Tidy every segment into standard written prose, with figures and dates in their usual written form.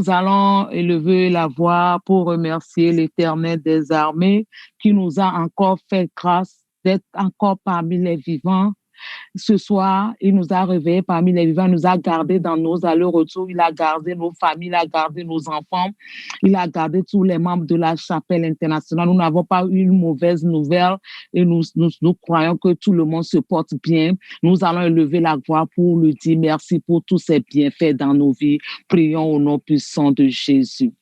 Nous allons élever la voix pour remercier l'Éternel des armées qui nous a encore fait grâce d'être encore parmi les vivants. Ce soir, il nous a réveillés parmi les vivants, il nous a gardés dans nos allers-retours, il a gardé nos familles, il a gardé nos enfants, il a gardé tous les membres de la chapelle internationale. Nous n'avons pas eu une mauvaise nouvelle et nous croyons que tout le monde se porte bien. Nous allons élever la voix pour lui dire merci pour tous ces bienfaits dans nos vies. Prions au nom puissant de Jésus.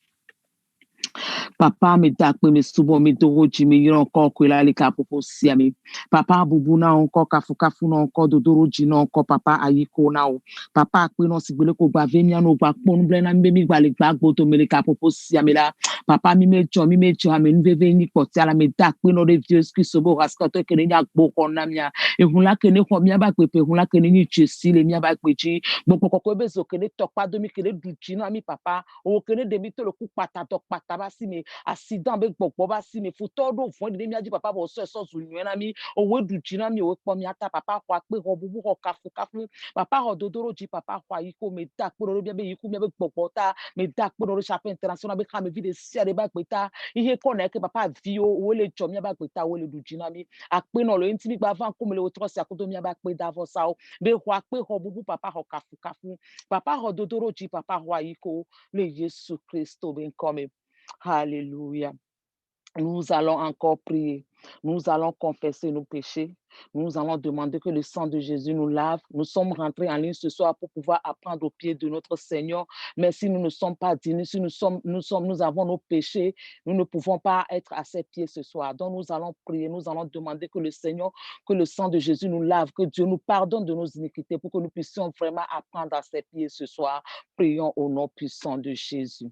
Papa me dakpe me subo me doroji me yiro encore kwela le kapopo siame. Papa bubuna encore kafu na encore dodoroji na encore papa ayiko na o. Papa akpe no sigbele ko gba vemia no gba pon ble na mbe mi gba le gba gboto me le kapopo siame la. Papa mi me jo ame nveve ni poti ala me dakpe no de vieux qui sobo raskato kene nya gbo kona mia. E hunla kene ko mia ba pepe hunla kene ni chesi le mia ba peji. Bo kokoko bezo kene tokpa domi kene duchi na mi papa. O kene demi to le ku pata tok pata ba si me accident be gbogbo ba si me futo do fun de mi aji papa bo so so zunyu na mi owe duchi na mi owe po mi ata papa kwa pe ho bubu ho kafu papa ho dodoro ji papa kwa iko me dak po ro be yiku me be gbogbo ta me dak po ro chapel international be ka me vi de si de ba pe ta ihe ko na ke papa vi o le jo mi ba pe ta o le duchi na mi akpe no lo enti mi gba van ko me le otro si akodo mi ba pe da vo sa o be ho akpe ho bubu papa ho kafu papa ho dodoro ji papa ho iko le Jésus Christ ben comme Alléluia. Nous allons encore prier. Nous allons confesser nos péchés. Nous allons demander que le sang de Jésus nous lave. Nous sommes rentrés en ligne ce soir pour pouvoir apprendre aux pieds de notre Seigneur. Mais si nous ne sommes pas dignes, si nous avons nos péchés, nous ne pouvons pas être à ses pieds ce soir. Donc nous allons prier, nous allons demander que le Seigneur, que le sang de Jésus nous lave, que Dieu nous pardonne de nos iniquités pour que nous puissions vraiment apprendre à ses pieds ce soir. Prions au nom puissant de Jésus.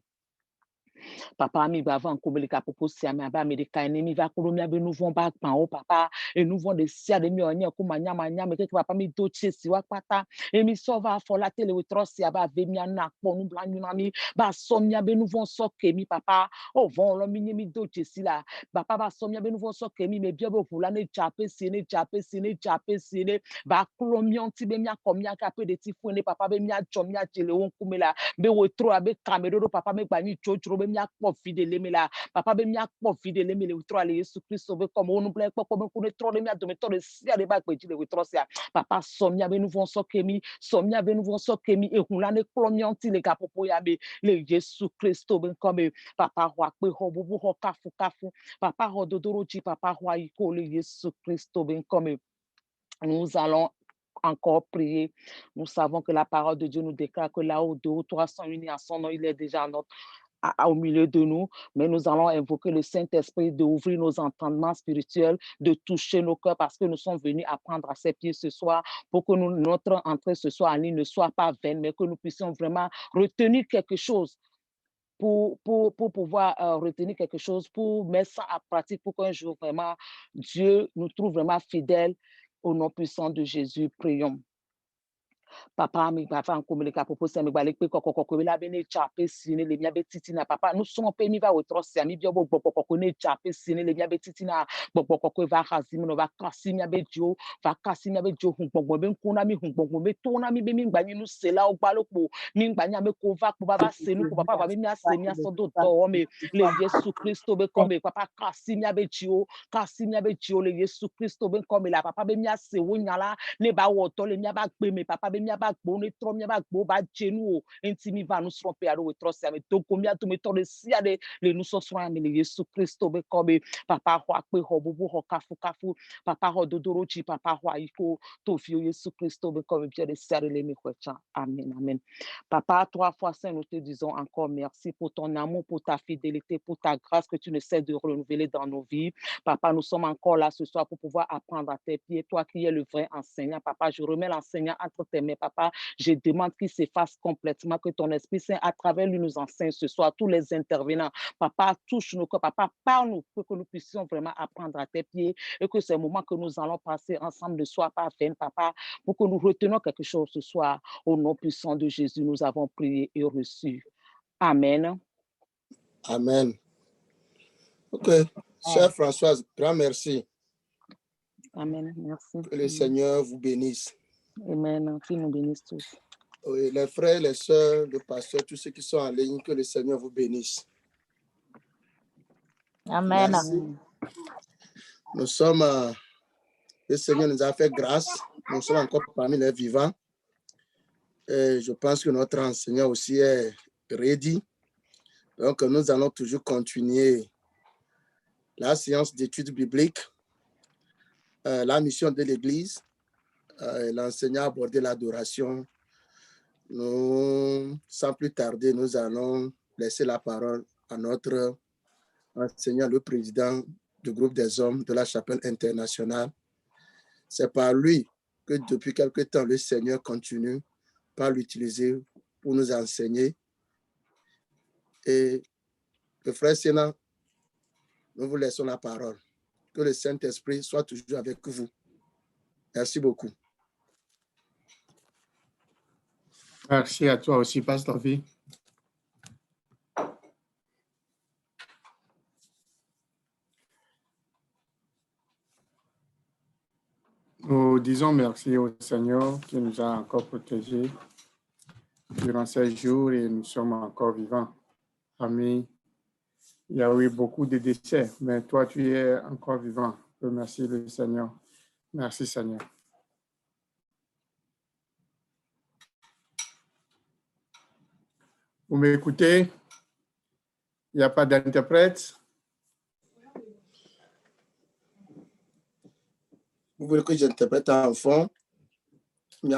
Papa mi ba van ko belika popo si ami aba mi de kaini mi va ko mi abe nous vont ba pan o papa et nous vont de sia de mi onye ko manya me ke papa mi do che si wa pata et mi so va fo la tele we tro si aba ve mi na po nu bla nu na mi ba so mi abe nous vont so ke mi papa o von lo mi do che si la papa ba so mi abe nous vont so ke mi me bio bo fu la ne chape si ne ba klo mi on ti be mi akom mi aka pe de ti fu ne papa be mi a cho mi a chele won ku me la be we tro abe kamero papa me gba ni chochro be mi akpo fidele me la papa be mi akpo fidele me le utro ale Yesu Christ be comme onu ple popo me ku ne tro le mi adome to le sia de ba pe ji le utro sia papa so mi abe nous vont so kemi e hun la ne klo mi onti le kapopo ya be le Yesu Christ be comme papa wa pe ho bubu ho kafu papa ho dodoro ji papa wa iko le Yesu Christ be comme nous allons encore prier. Nous savons que la parole de Dieu nous déclare que là où 2 ou 3 sont unis en son nom, il est déjà au milieu de nous, mais nous allons invoquer le Saint-Esprit d'ouvrir nos entendements spirituels, de toucher nos cœurs parce que nous sommes venus apprendre à ses pieds ce soir pour que notre entrée ce soir en ligne ne soit pas vaine, mais que nous puissions vraiment retenir quelque chose pour pouvoir retenir quelque chose, pour mettre ça en pratique, pour qu'un jour vraiment Dieu nous trouve vraiment fidèles. Au nom puissant de Jésus, prions. Papa mi ba fan ko mi le ka popo se mi gba le pe kokoko mi la be ne chape sine le mia be titi na papa nous sommes pe mi va o tro se mi bio bo kokoko ne chape sine le mia be titi na kokoko va khazimi no va kasi mia be jo va kasi mia be jo hun gbogbo be nku na mi hun gbogbo be to na mi be mi gba ni nu se la o gba lopo mi gba nya me ko va ko baba se nu ko papa va mi ase mi aso do to me le Yesu Christo be comme papa kasi mia be jo le Yesu Christo be comme la papa be mi ase wo nya la le ba wo to le mia ba gbe me papa be mia ba gbo ne tro mia ba gbo ba jenu o enti mi va nous tromper aro we tro se me to ko mia to me to le sia de le nous so so ami le Yesu Christo be comme papa ho akpe ho bubu ho kafu papa ho dodoro chi papa ho iko to fi Yesu Christo be comme bien de serre le mi kwecha amen papa 3 fois saint nous te disons encore merci pour ton amour pour ta fidélité pour ta grâce que tu ne cesses de renouveler dans nos vies papa nous sommes encore là ce soir pour pouvoir apprendre à tes pieds toi qui es le vrai enseignant papa je remets l'enseignant entre tes mains papa je demande qu'il s'efface complètement que ton Esprit Saint à travers lui nous enseigne ce soir tous les intervenants papa touche nos cœurs papa parle-nous pour que nous puissions vraiment apprendre à tes pieds et que ces moments que nous allons passer ensemble ne soient pas vains papa pour que nous retenions quelque chose ce soir au nom puissant de Jésus nous avons prié et reçu amen. Ok, chère Françoise, grand merci. Amen, merci. Que le Seigneur vous bénisse. Amen, qu'il nous bénisse tous. Oui, les frères, les sœurs, le pasteur, tous ceux qui sont en ligne, que le Seigneur vous bénisse. Amen. Merci. Nous sommes, le Seigneur nous a fait grâce. Nous sommes encore parmi les vivants. Et je pense que notre enseignant aussi est ready. Donc, nous allons toujours continuer la séance d'études bibliques, la mission de l'Église. L'enseignant a abordé l'adoration. Nous, sans plus tarder, nous allons laisser la parole à notre enseignant, le président du groupe des hommes de la Chapelle internationale. C'est par lui que depuis quelque temps, le Seigneur continue par l'utiliser pour nous enseigner. Et le frère Sénat, nous vous laissons la parole. Que le Saint-Esprit soit toujours avec vous. Merci beaucoup. Merci à toi aussi, Pasteur V. Nous disons merci au Seigneur qui nous a encore protégés durant ces jours et nous sommes encore vivants. Amis, il y a eu beaucoup de décès, mais toi, tu es encore vivant. Remercie le Seigneur. Merci, Seigneur. Vous m'écoutez? Il n'y a pas d'interprète? Vous voulez que j'interprète en fond? Il n'y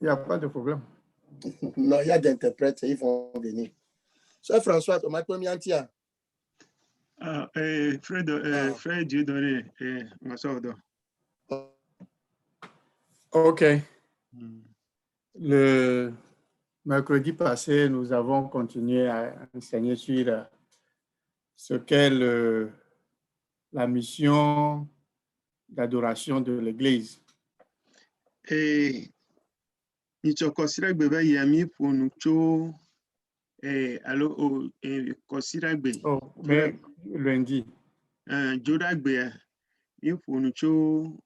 a pas de problème. Non, il y a d'interprètes, ils vont venir. Sœur François, tu m'as promis un tia. Frère Dieudonné, OK. Le mercredi passé, nous avons continué à enseigner sur ce qu'est la mission d'adoration de l'Église. Et Yami pour nous mais lundi. Jodagbe, il faut nous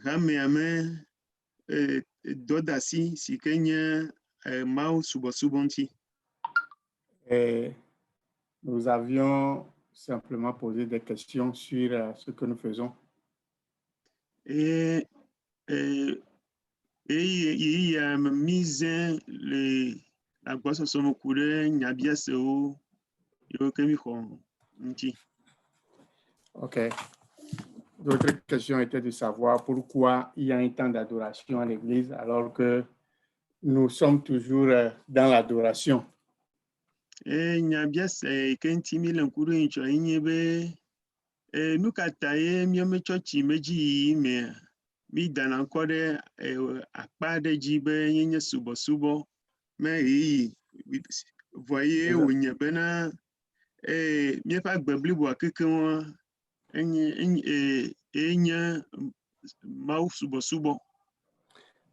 Rameame Dodasi, si Kenya, Mao Subosubonti. Et nous avions simplement posé des questions sur ce que nous faisons. Et il y a mis la bosse sur mon courant, il y a bien ce haut, il y a OK. D'autres questions étaient de savoir pourquoi il y a un temps d'adoration à l'Église alors que nous sommes toujours dans l'adoration. Et il y a bien ce qu'un l'encourant, il y a nous kataye miome chochi meji me mi dan encore apa de jibe nyenye subo mais voyez où n'y bena mi pas gbebli bo akeke won enye mau subo.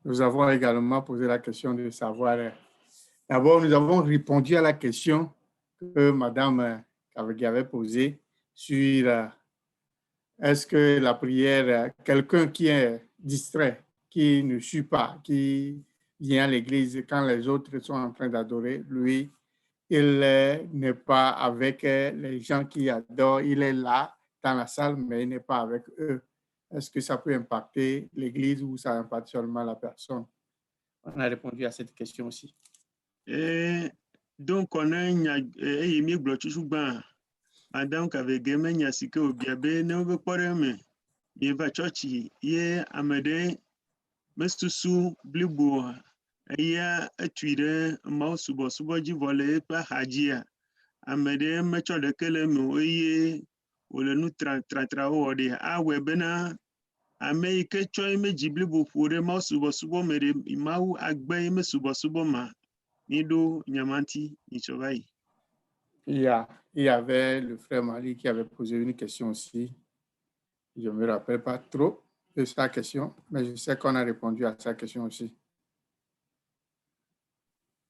Nous avons également posé la question de savoir. D'abord, nous avons répondu à la question que Madame Kavegi avait posée sur est-ce que la prière, quelqu'un qui est distrait, qui ne suit pas, qui vient à l'église quand les autres sont en train d'adorer, lui, il n'est pas avec les gens qui adorent, il est là dans la salle, mais il n'est pas avec eux. Est-ce que ça peut impacter l'église ou ça impacte seulement la personne? On a répondu à cette question aussi. Et donc, on a mis Madame Kavegi menya sike obiabe ne obe kporeme ye va churchi ye amede mesusu blibo ya etuire ma subo ji vole pa hajia amede mecho de kele me ye ole nu tra ode awe bena ame ke choi meji blibo fure ma subo mere mau agbe me subo ma nido nyamanti nichobai. Il y avait le frère Mali qui avait posé une question aussi. Je ne me rappelle pas trop de sa question, mais je sais qu'on a répondu à sa question aussi.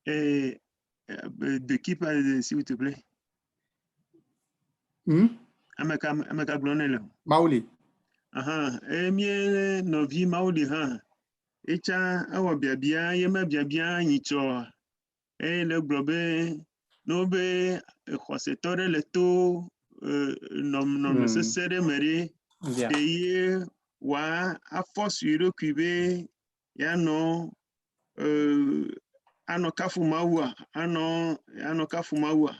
Et de qui parle, s'il vous plaît? Mauli. Et mie novi Mauli, Echa awa biabia yema biabia nyitso le globe no be xosetore le to nom sesere mere Bien. de ye wa afo sur cube ya no ano kafumawa ano kafumawa.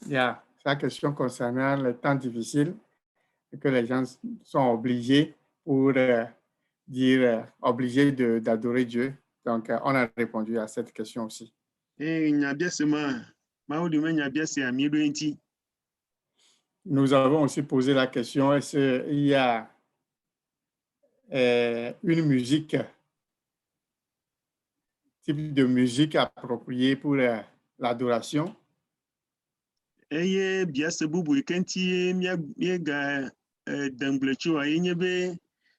Yeah. Sa question concernant les temps difficiles et que les gens sont obligés pour obligés d'adorer Dieu. Donc, on a répondu à cette question aussi. Nyabiasema maudi me nyabiase amido enti. Nous avons aussi posé la question, est-ce qu'il y a une musique, type de musique appropriée pour l'adoration? Eye biase bubu ikenti miega denglecho ayenye be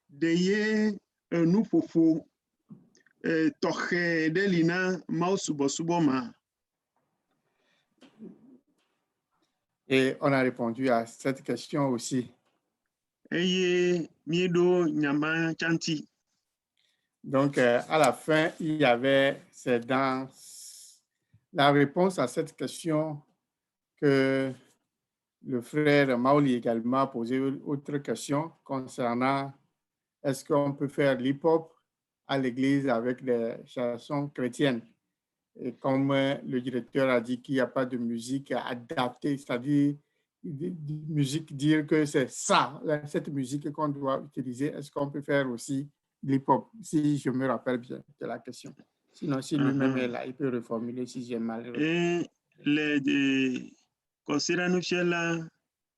de ye nufufu tɔxɛ ɖe li na Mawu subɔsubɔ ma. Et on a répondu à cette question aussi. Eye mieɖo nyama tsanti. Donc, à la fin, il y avait, c'est dans la réponse à cette question que le frère Mauli également a posé autre question concernant est-ce qu'on peut faire l'hip-hop à l'église avec des chansons chrétiennes. Et comme le directeur a dit qu'il n'y a pas de musique adaptée, c'est-à-dire musique, dire que c'est ça, cette musique qu'on doit utiliser, est-ce qu'on peut faire aussi l'hip-hop, si je me rappelle bien de la question. Sinon, si lui-même est là, il peut reformuler si j'ai mal. Et les kɔsira nufiala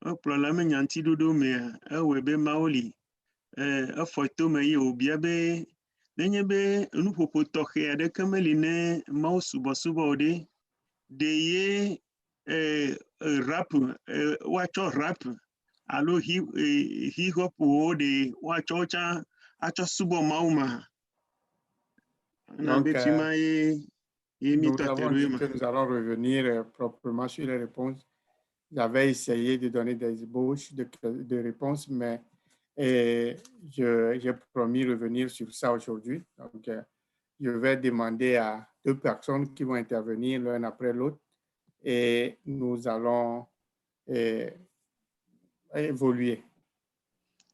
kplɔla me nyanti ɖoɖo mea ewɔe be Maoli efɔ to me ye wòbia be nenye be nuƒoƒo tɔxɛ aɖeke meli ne Mawu subɔsubɔ o de ye rap woatsɔ rap alo hip hop wo de woatsɔ tsã atsɔ subɔ Mawu ma. Donc, nous avons dit que nous allons revenir proprement sur les réponses. J'avais essayé de donner des ébauches de réponses, mais j'ai promis revenir sur ça aujourd'hui. Donc, je vais demander à 2 personnes qui vont intervenir l'un après l'autre et nous allons évoluer.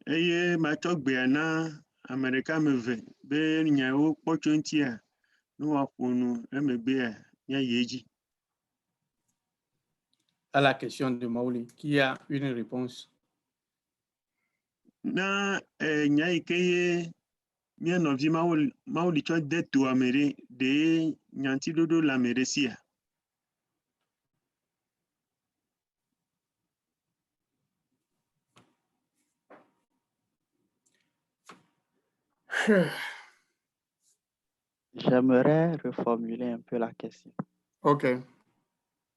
Eye matsɔ gbea na ame ɖeka ame eve be nyawo kpɔ tso eŋutia ne woaƒo nu emegbea míayi edzi. À la question de Mauli, qui a une réponse? Na nya yi ke ye mía nɔvi Mauli tsɔ de to ame ɖe de nyantiɖoɖo le ame ɖe sia. J'aimerais reformuler un peu la question. OK.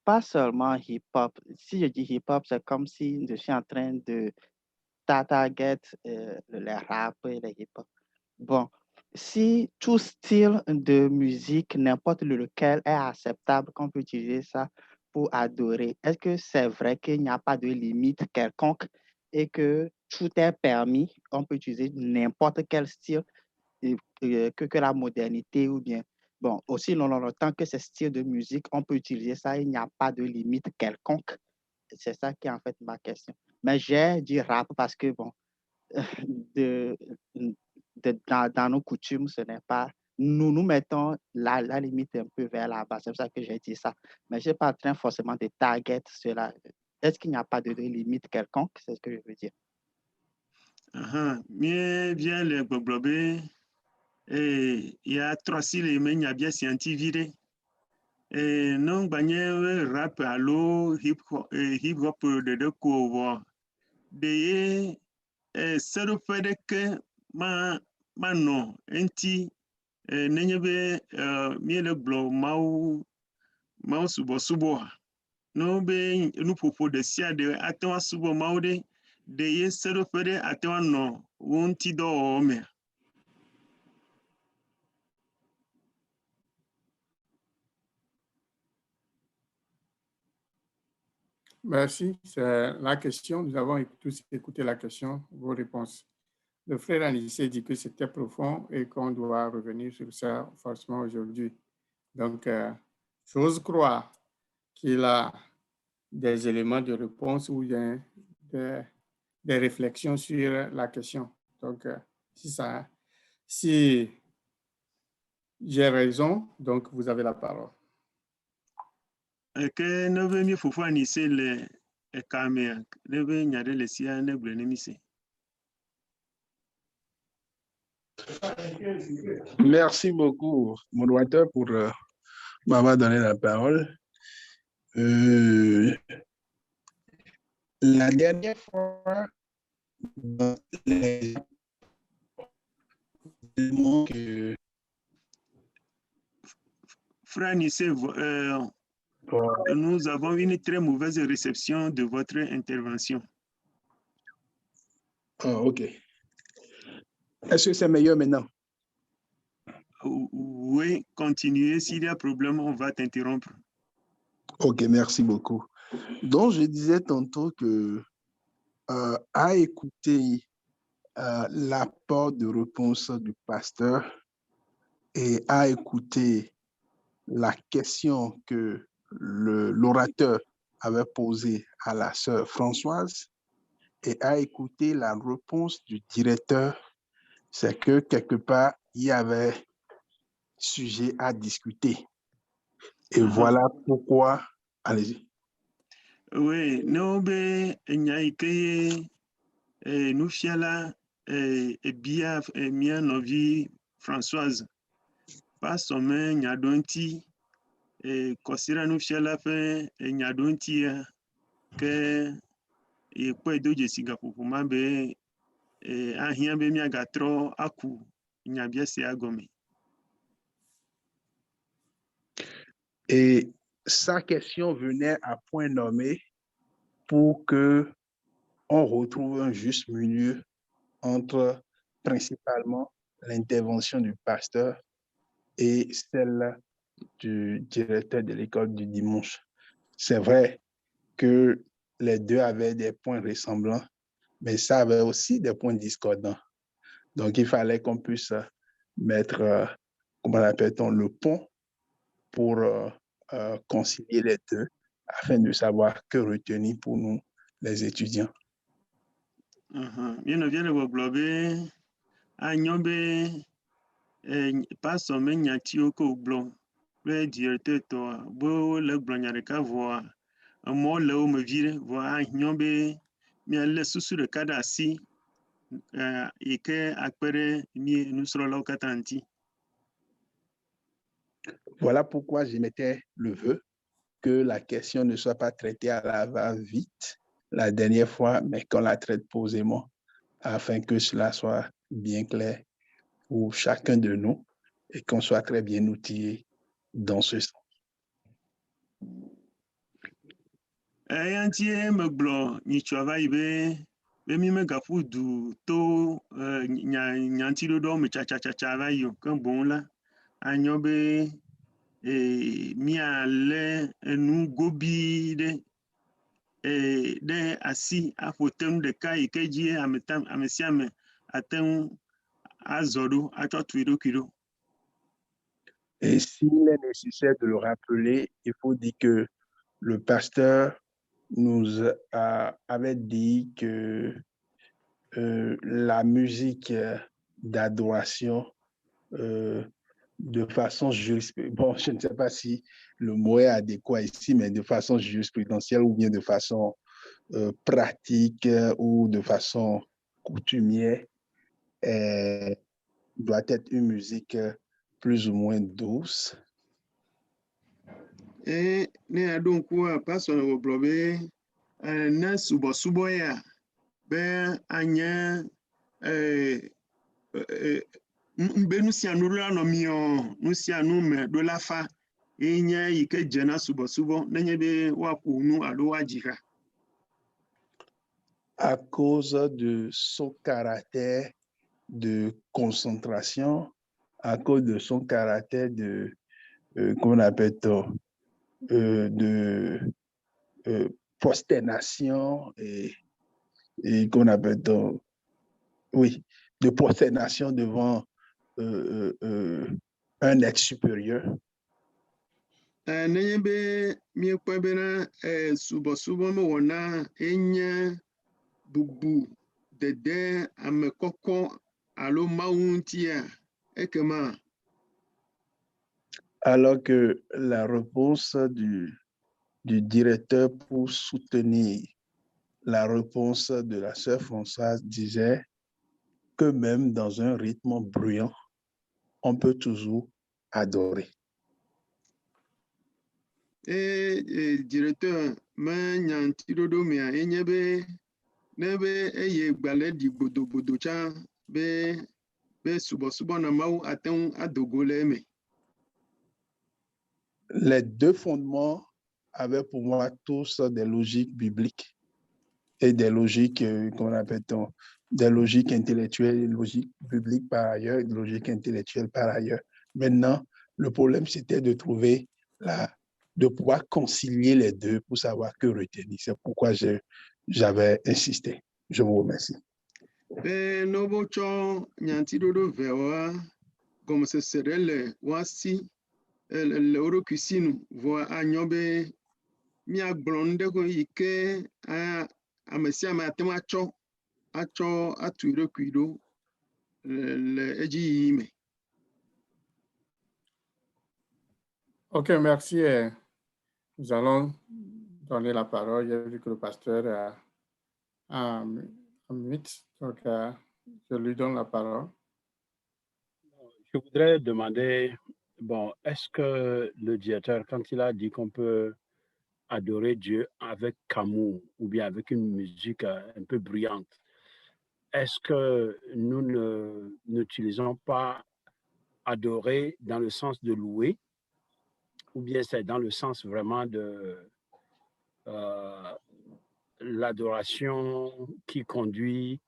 Pas seulement hip-hop. Si je dis hip-hop, c'est comme si je suis en train de target les rap et les hip-hop. Bon, si tout style de musique, n'importe lequel, est acceptable, qu'on peut utiliser ça pour adorer, est-ce que c'est vrai qu'il n'y a pas de limite quelconque et que tout est permis, on peut utiliser n'importe quel style que la modernité ou bien, bon, aussi longtemps que ce style de musique, on peut utiliser ça, il n'y a pas de limite quelconque. C'est ça qui est en fait ma question. Mais j'ai dit rap parce que, bon, dans nos coutumes, ce n'est pas... Nous mettons la limite un peu vers là-bas. C'est pour ça que j'ai dit ça. Mais je n'ai pas en train forcément de target cela. Est-ce qu'il n'y a pas de limite quelconque? C'est ce que je veux dire. Mie vient le gbɔgblɔ be ya trɔsi le me nya bia siantivi ɖe. Ne gbanye rap alo hip hop ɖeɖe ko wɔ de ye seɖoƒe ɖeke manɔ eŋuti nenye be míele gblɔ Mawu subɔsubɔa. No be nuƒoƒo ɖe sia ɖe ate ŋu asubɔ Mawu ɖe de ye seɖoƒe ɖe ate ŋu anɔ wo ŋutidɔwɔwɔ mea. Merci. C'est la question. Nous avons tous écouté la question, vos réponses. le frère Anissé dit que c'était profond et qu'on doit revenir sur ça forcément aujourd'hui. Donc, j'ose croire qu'il a des éléments de réponse ou des réflexions sur la question. Donc, si j'ai raison, donc vous avez la parole. Que ne veut mieux faut Anissé le caméra, ne veut n'y aller les siens, ne veut pas. Merci beaucoup, modérateur, pour m'avoir donné la parole. La dernière fois, dans les éléments que... Frère Anissé, nous avons une très mauvaise réception de votre intervention. OK. Est-ce que c'est meilleur maintenant? Oui, continuez. S'il y a problème, on va t'interrompre. OK, merci beaucoup. Donc, je disais tantôt que à écouter l'apport de réponse du pasteur et à écouter la question que l'orateur avait posée à la sœur Françoise et à écouter la réponse du directeur, c'est que quelque part, il y avait sujet à discuter. Et voilà pourquoi, allez-y. Oui, nous nous fiala et bien mia novi Françoise pas somme nyadonti et kosira nous fiala fe nyadonti que et quoi do je siga pupuma be ahia be mia gatro aku nyabia se agome. Et sa question venait à point nommé pour que on retrouve un juste milieu entre principalement l'intervention du pasteur et celle du directeur de l'école du dimanche. C'est vrai que les deux avaient des points ressemblants, mais ça avait aussi des points discordants. Donc, il fallait qu'on puisse mettre, comment l'appelle-t-on, le pont pour concilier les deux afin de savoir que retenir pour nous, les étudiants. Bien vient le globe a nyombe pas somme nyatio ko blon le directeur to bo le blonyare ka voa mo le o me vire voa nyombe mi le susu de kada si et que akpere mi nous sera là au katanti. Voilà pourquoi je mettais le vœu que la question ne soit pas traitée à la va-vite la dernière fois, mais qu'on la traite posément afin que cela soit bien clair pour chacun de nous et qu'on soit très bien outillé dans ce sens. Antie me blo ni chava ibe be mi me gafu du to nyanti do me cha va yo kan bon la anyombe mi ale nu gobi de asi afotem de kai keji ametam amesiame atem azodo achotuido kido. Et s'il est nécessaire de le rappeler, il faut dire que le pasteur nous avait dit que la musique d'adoration de façon bon, je ne sais pas si le mot est adéquat ici, mais de façon jurisprudentielle ou bien de façon pratique ou de façon coutumière, doit être une musique plus ou moins douce. Et ne donc quoi passe au blobe na subo ya be anya nous si nous là no mio nous si nous me do la fa enya yike jena subo nenye be wa ku nu alo wajira. À cause de son caractère de concentration, à cause de son caractère de, comment on appelle ça, de prosternation et qu'on appelle ça, oui, de prosternation devant un être supérieur. Nenye be miekpɔ bena subɔsubɔ me wɔna enye bubu dede ame kɔkɔ alo Mawu ŋutia ekema. Alors que la réponse du directeur pour soutenir la réponse de la sœur Françoise disait que même dans un rythme bruyant, on peut toujours adorer. Directeur me nyantidodo mea enye be ne be eye gbale di gbodogbodo tsa be subɔsubɔ na Mawu ate ŋu adogo le eme. Les deux fondements avaient pour moi tous des logiques bibliques et des logiques, qu'on appelle des logiques intellectuelles, des logiques bibliques par ailleurs, des logiques intellectuelles par ailleurs. Maintenant, le problème, c'était de trouver de pouvoir concilier les deux pour savoir que retenir. C'est pourquoi j'avais insisté. Je vous remercie. Nobo tsɔ nyantidodo vewa gɔmesese ɖe le woasi le wo ɖokui si nu vɔ anyɔ be míagblɔ nu ɖe yi ke ame sia ame ate ŋu atsɔ atu ɖokui ɖo le edzi me. Ok, merci. Nous allons donner la parole. J'ai vu que le pasteur a un minute, donc je lui donne la parole. Je voudrais demander, bon, est-ce que le directeur, quand il a dit qu'on peut adorer Dieu avec amour ou bien avec une musique un peu bruyante, est-ce que nous n'utilisons pas adorer dans le sens de louer ou bien c'est dans le sens vraiment de l'adoration qui conduit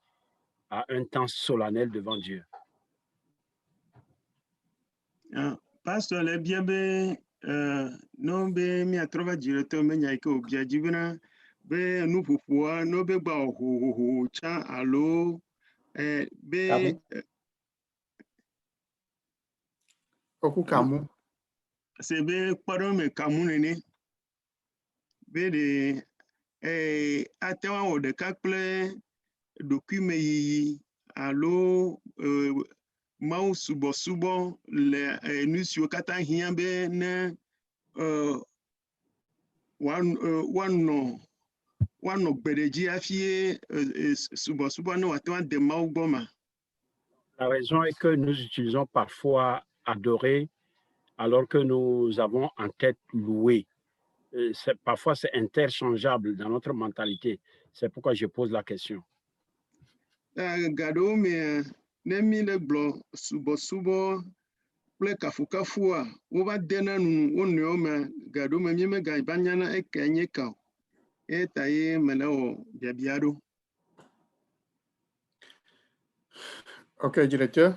à un temps solennel devant Dieu? Pasteur le bien be no be miatrɔ va directeur me nya ke obia dzi bena be nuƒoƒoa no be gba hohoho tsã alo be Oku kamu. Se be kpɔɖo me kamu nene be ɖe ate ŋu awɔ ɖeka kple ɖokuime yiyi alo Mawu subɔsubɔ le nu siwo katã hiã be ne woanɔ gbe ɖe dzi hafi subɔsubɔ ne wòate ŋu ade Mawu gbɔ ma. La raison est que nous utilisons parfois adorer alors que nous avons en tête louer. Parfois, c'est interchangeable dans notre mentalité. C'est pourquoi je pose la question. Gaɖewo mea ne mi le gblɔ subɔsubɔ kple kafukafua wova dena nu wo nɔewo me gaɖewo me mi megava nyana eke nye ka o eta ye me le wɔ biabia ɖo. Ok, directeur,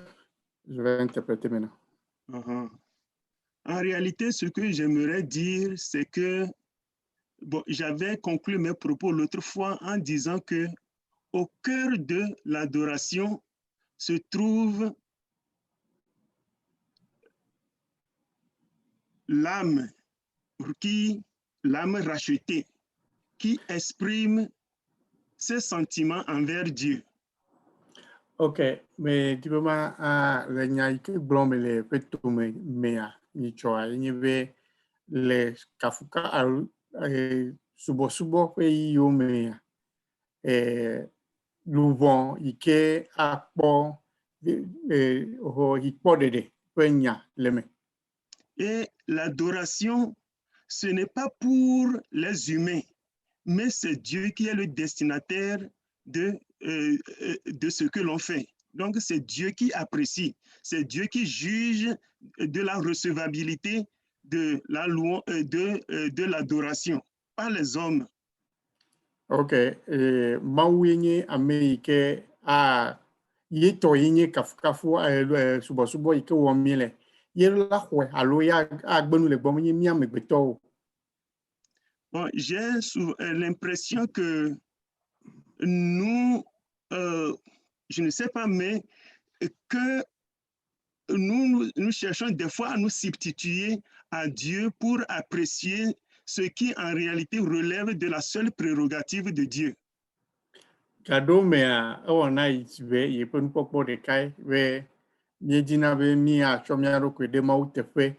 je vais interpréter maintenant. En réalité, ce que j'aimerais dire, c'est que bon, j'avais conclu mes propos l'autre fois en disant que au cœur de l'adoration se trouve l'âme rachetée, qui exprime ses sentiments envers Dieu. Ok, mais tu peux me dire que blâme les petits mea ni choa ni be les kafuka subo pe yo mea luvon ike akpo ho hipodede penya leme. Et l'adoration, ce n'est pas pour les humains, mais c'est Dieu qui est le destinataire de ce que l'on fait. Donc, c'est Dieu qui apprécie, c'est Dieu qui juge de la recevabilité de la louange, de l'adoration, pas les hommes. Ok, mauyenye Amérique a yeto yenye kafu subo ike womile. Bon, j'ai l'impression que nous, je ne sais pas, mais que nous cherchons des fois à nous substituer à Dieu pour apprécier ce qui en réalité relève de la seule prérogative de Dieu. Gado mea na itbe ye pen popo de kai we mi dina be mi a chomya ro kwede ma utefe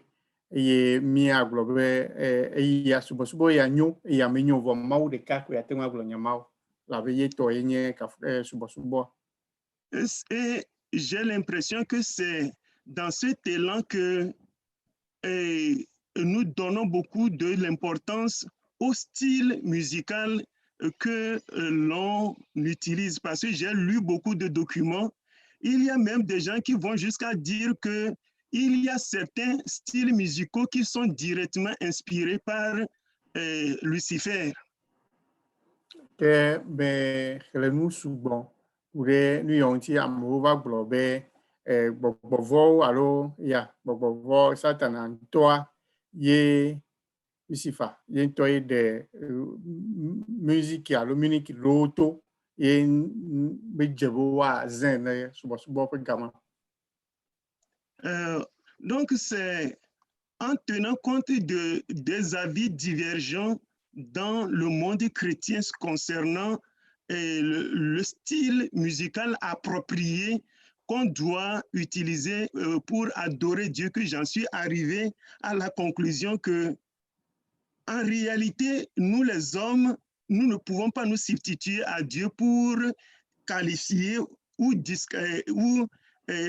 ye mi a globe ya subo ya nyu ya menyo vo ma u de ka ko ya tenwa glo nyama la be ye to yenye ka subo. Et j'ai l'impression que c'est dans cet élan que nous donnons beaucoup de l'importance au style musical que l'on utilise. Parce que j'ai lu beaucoup de documents. Il y a même des gens qui vont jusqu'à dire qu'il y a certains styles musicaux qui sont directement inspirés par Lucifer. Que be helenu sugbon ure nu yonti amova globe bobo alo ya bobo satana toa ye Lucifer ye toy de musique alo musique loto ye bejebo wa zen subo pe gama. Donc c'est en tenant compte des avis divergents dans le monde chrétien concernant le style musical approprié qu'on doit utiliser pour adorer Dieu, que j'en suis arrivé à la conclusion que, en réalité, nous les hommes, nous ne pouvons pas nous substituer à Dieu pour qualifier ou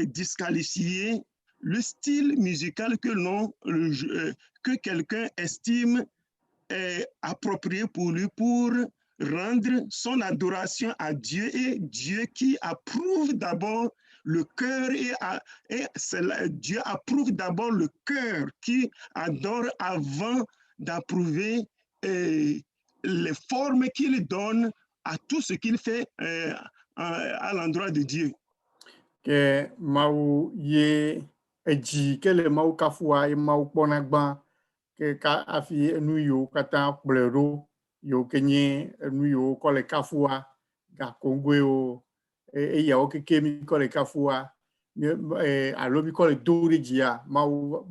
disqualifier le style musical que quelqu'un estime approprié pour lui pour rendre son adoration à Dieu, et Dieu qui approuve d'abord le cœur Dieu approuve d'abord le cœur qui adore avant d'approuver les formes qu'il donne à tout ce qu'il fait à l'endroit de Dieu. Que mau ye eji kele mau kafua e mau ponagba que ka afi nu yo kata blero yo kenye nu yo kole kafua ga kongwe o ya o ke mi kole kafua alo mi kole dori jia mau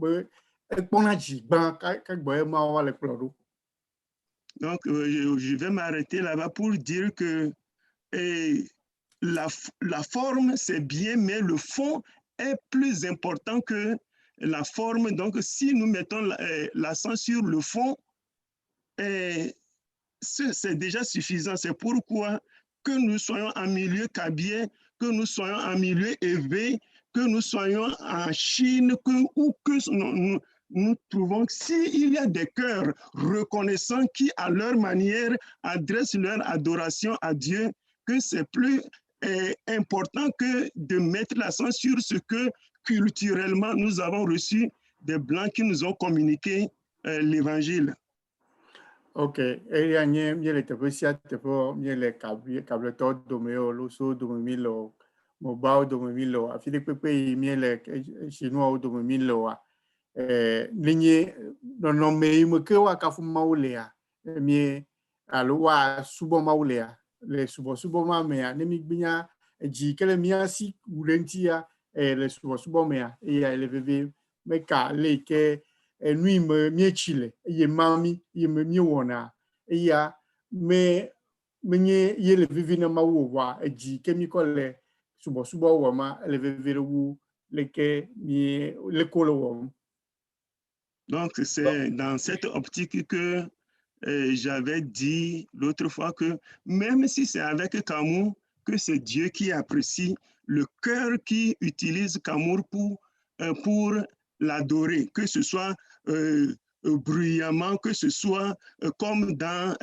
e ponaji ban ka gbo e mau wale blero. Donc je vais m'arrêter là-bas pour dire que la forme c'est bien, mais le fond est plus important que la forme. Donc, si nous mettons l'accent sur le fond, c'est déjà suffisant. C'est pourquoi que nous soyons en milieu kabien, que nous soyons en milieu élevé, que nous soyons en Chine, ou que nous trouvons que s'il y a des cœurs reconnaissants qui, à leur manière, adressent leur adoration à Dieu, que c'est plus important que de mettre l'accent sur ce que culturellement nous avons reçu des Blancs qui nous ont communiqué l'évangile. Ok, et anye miele te pesia te po miele kable to domeo lo so domemilo mobile domemilo afile pepe miele chinois domemilo a linye no me mo ke wa ka fu maulea mi alo wa subo maulea le subo ma mea ne mi gbinya ji kele mia si urentia le subo mea e le veve me ka le ke nui me chile ye mami ye me wona ya me nye ye le veve na ma wo wa ji kemi kole subo wa ma le veve wu le ke mi le kolo wo. Donc c'est dans cette optique que j'avais dit l'autre fois que même si c'est avec Camus, que c'est Dieu qui apprécie le cœur qui utilise Camus pour l'adorer, que ce soit bruyamment, que ce soit comme dans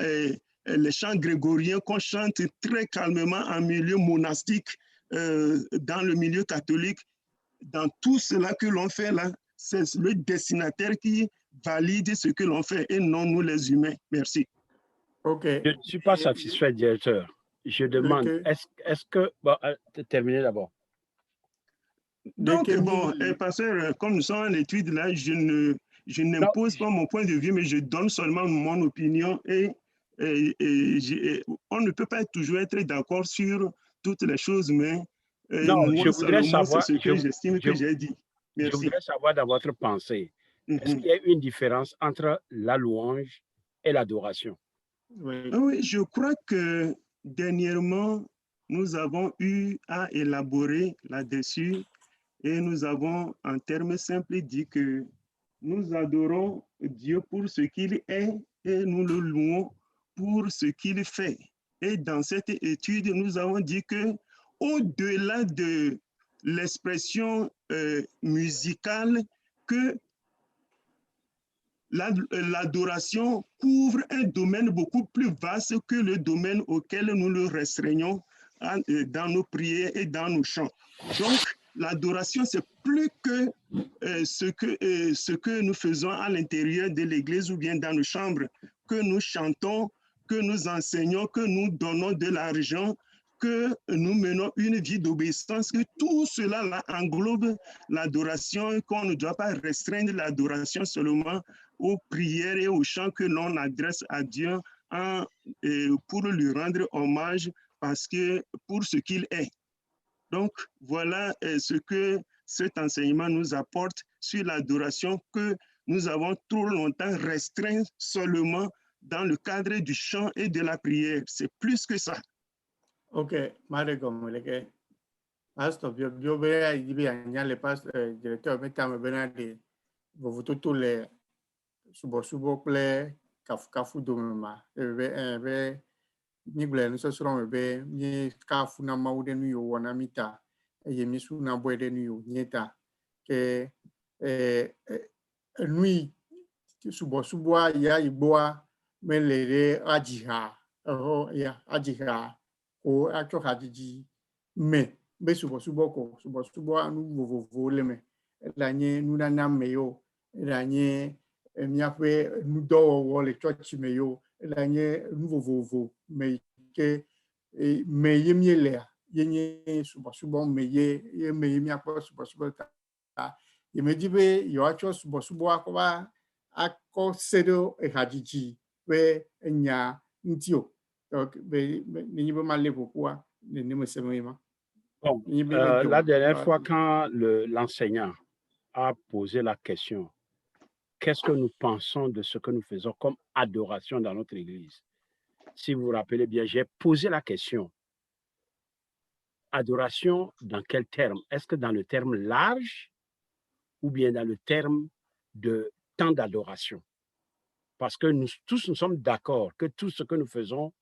les chants grégoriens qu'on chante très calmement en milieu monastique, dans le milieu catholique. Dans tout cela que l'on fait là, c'est le destinataire qui valide ce que l'on fait et non nous les humains. Merci. Ok. Je ne suis pas satisfait, directeur. Je demande, est-ce que... Bon, terminez d'abord. Donc, bon, pasteur, comme nous sommes en étude là, je n'impose pas mon point de vue, mais je donne seulement mon opinion et on ne peut pas toujours être d'accord sur toutes les choses, mais Non, Moi, je voudrais Salomon, c'est savoir, ce que j'estime que j'ai dit. je Merci. voudrais savoir dans votre pensée, est-ce qu'il y a une différence entre la louange et l'adoration? Oui. Oui, je crois que dernièrement, nous avons eu à élaborer là-dessus et nous avons, en termes simples, dit que nous adorons Dieu pour ce qu'il est et nous le louons pour ce qu'il fait. Et dans cette étude, nous avons dit que au-delà de l'expression musicale, que l'adoration couvre un domaine beaucoup plus vaste que le domaine auquel nous le restreignons dans nos prières et dans nos chants. Donc, l'adoration, c'est plus que ce que nous faisons à l'intérieur de l'Église ou bien dans nos chambres, que nous chantons, que nous enseignons, que nous donnons de l'argent, que nous menons une vie d'obéissance, que tout cela là, englobe l'adoration et qu'on ne doit pas restreindre l'adoration seulement aux prières et aux chants que l'on adresse à Dieu pour lui rendre hommage parce que pour ce qu'il est. Donc, voilà ce que cet enseignement nous apporte sur l'adoration que nous avons trop longtemps restreint seulement dans le cadre du chant et de la prière. C'est plus que ça. Ok, Maregom, le pasteur, je vais dire le pasteur, directeur, mais quand même, vous tous les subo ple kafu domema, ni gble no so soro be ni kafu na maude nu yo wana mita ye mi su na boede nu yo nyeta ke nui subo ya igboa melere ajiha ya ajiha o acho hadiji me be subo ko subo anu vovovo leme la nye nu na meyo la nye miaƒe nudɔwɔwɔ le tsɔtsi me yo la nye nu vovovo me ke me ye mielea ye nye subɔsubɔ me ye miakpɔ subɔsubɔ ta ye me di be yewoatsɔ subɔsubɔ akɔ se ɖe ehadzidzi ƒe enya ŋuti o be nenye be ma le ƒoƒoa nenema se me ma. Bon, la dernière fois quand l'enseignant a posé la question, qu'est-ce que nous pensons de ce que nous faisons comme adoration dans notre Église? Si vous vous rappelez bien, j'ai posé la question. Adoration, dans quel terme? Est-ce que dans le terme large ou bien dans le terme de temps d'adoration? Parce que nous sommes d'accord que tout ce que nous faisons,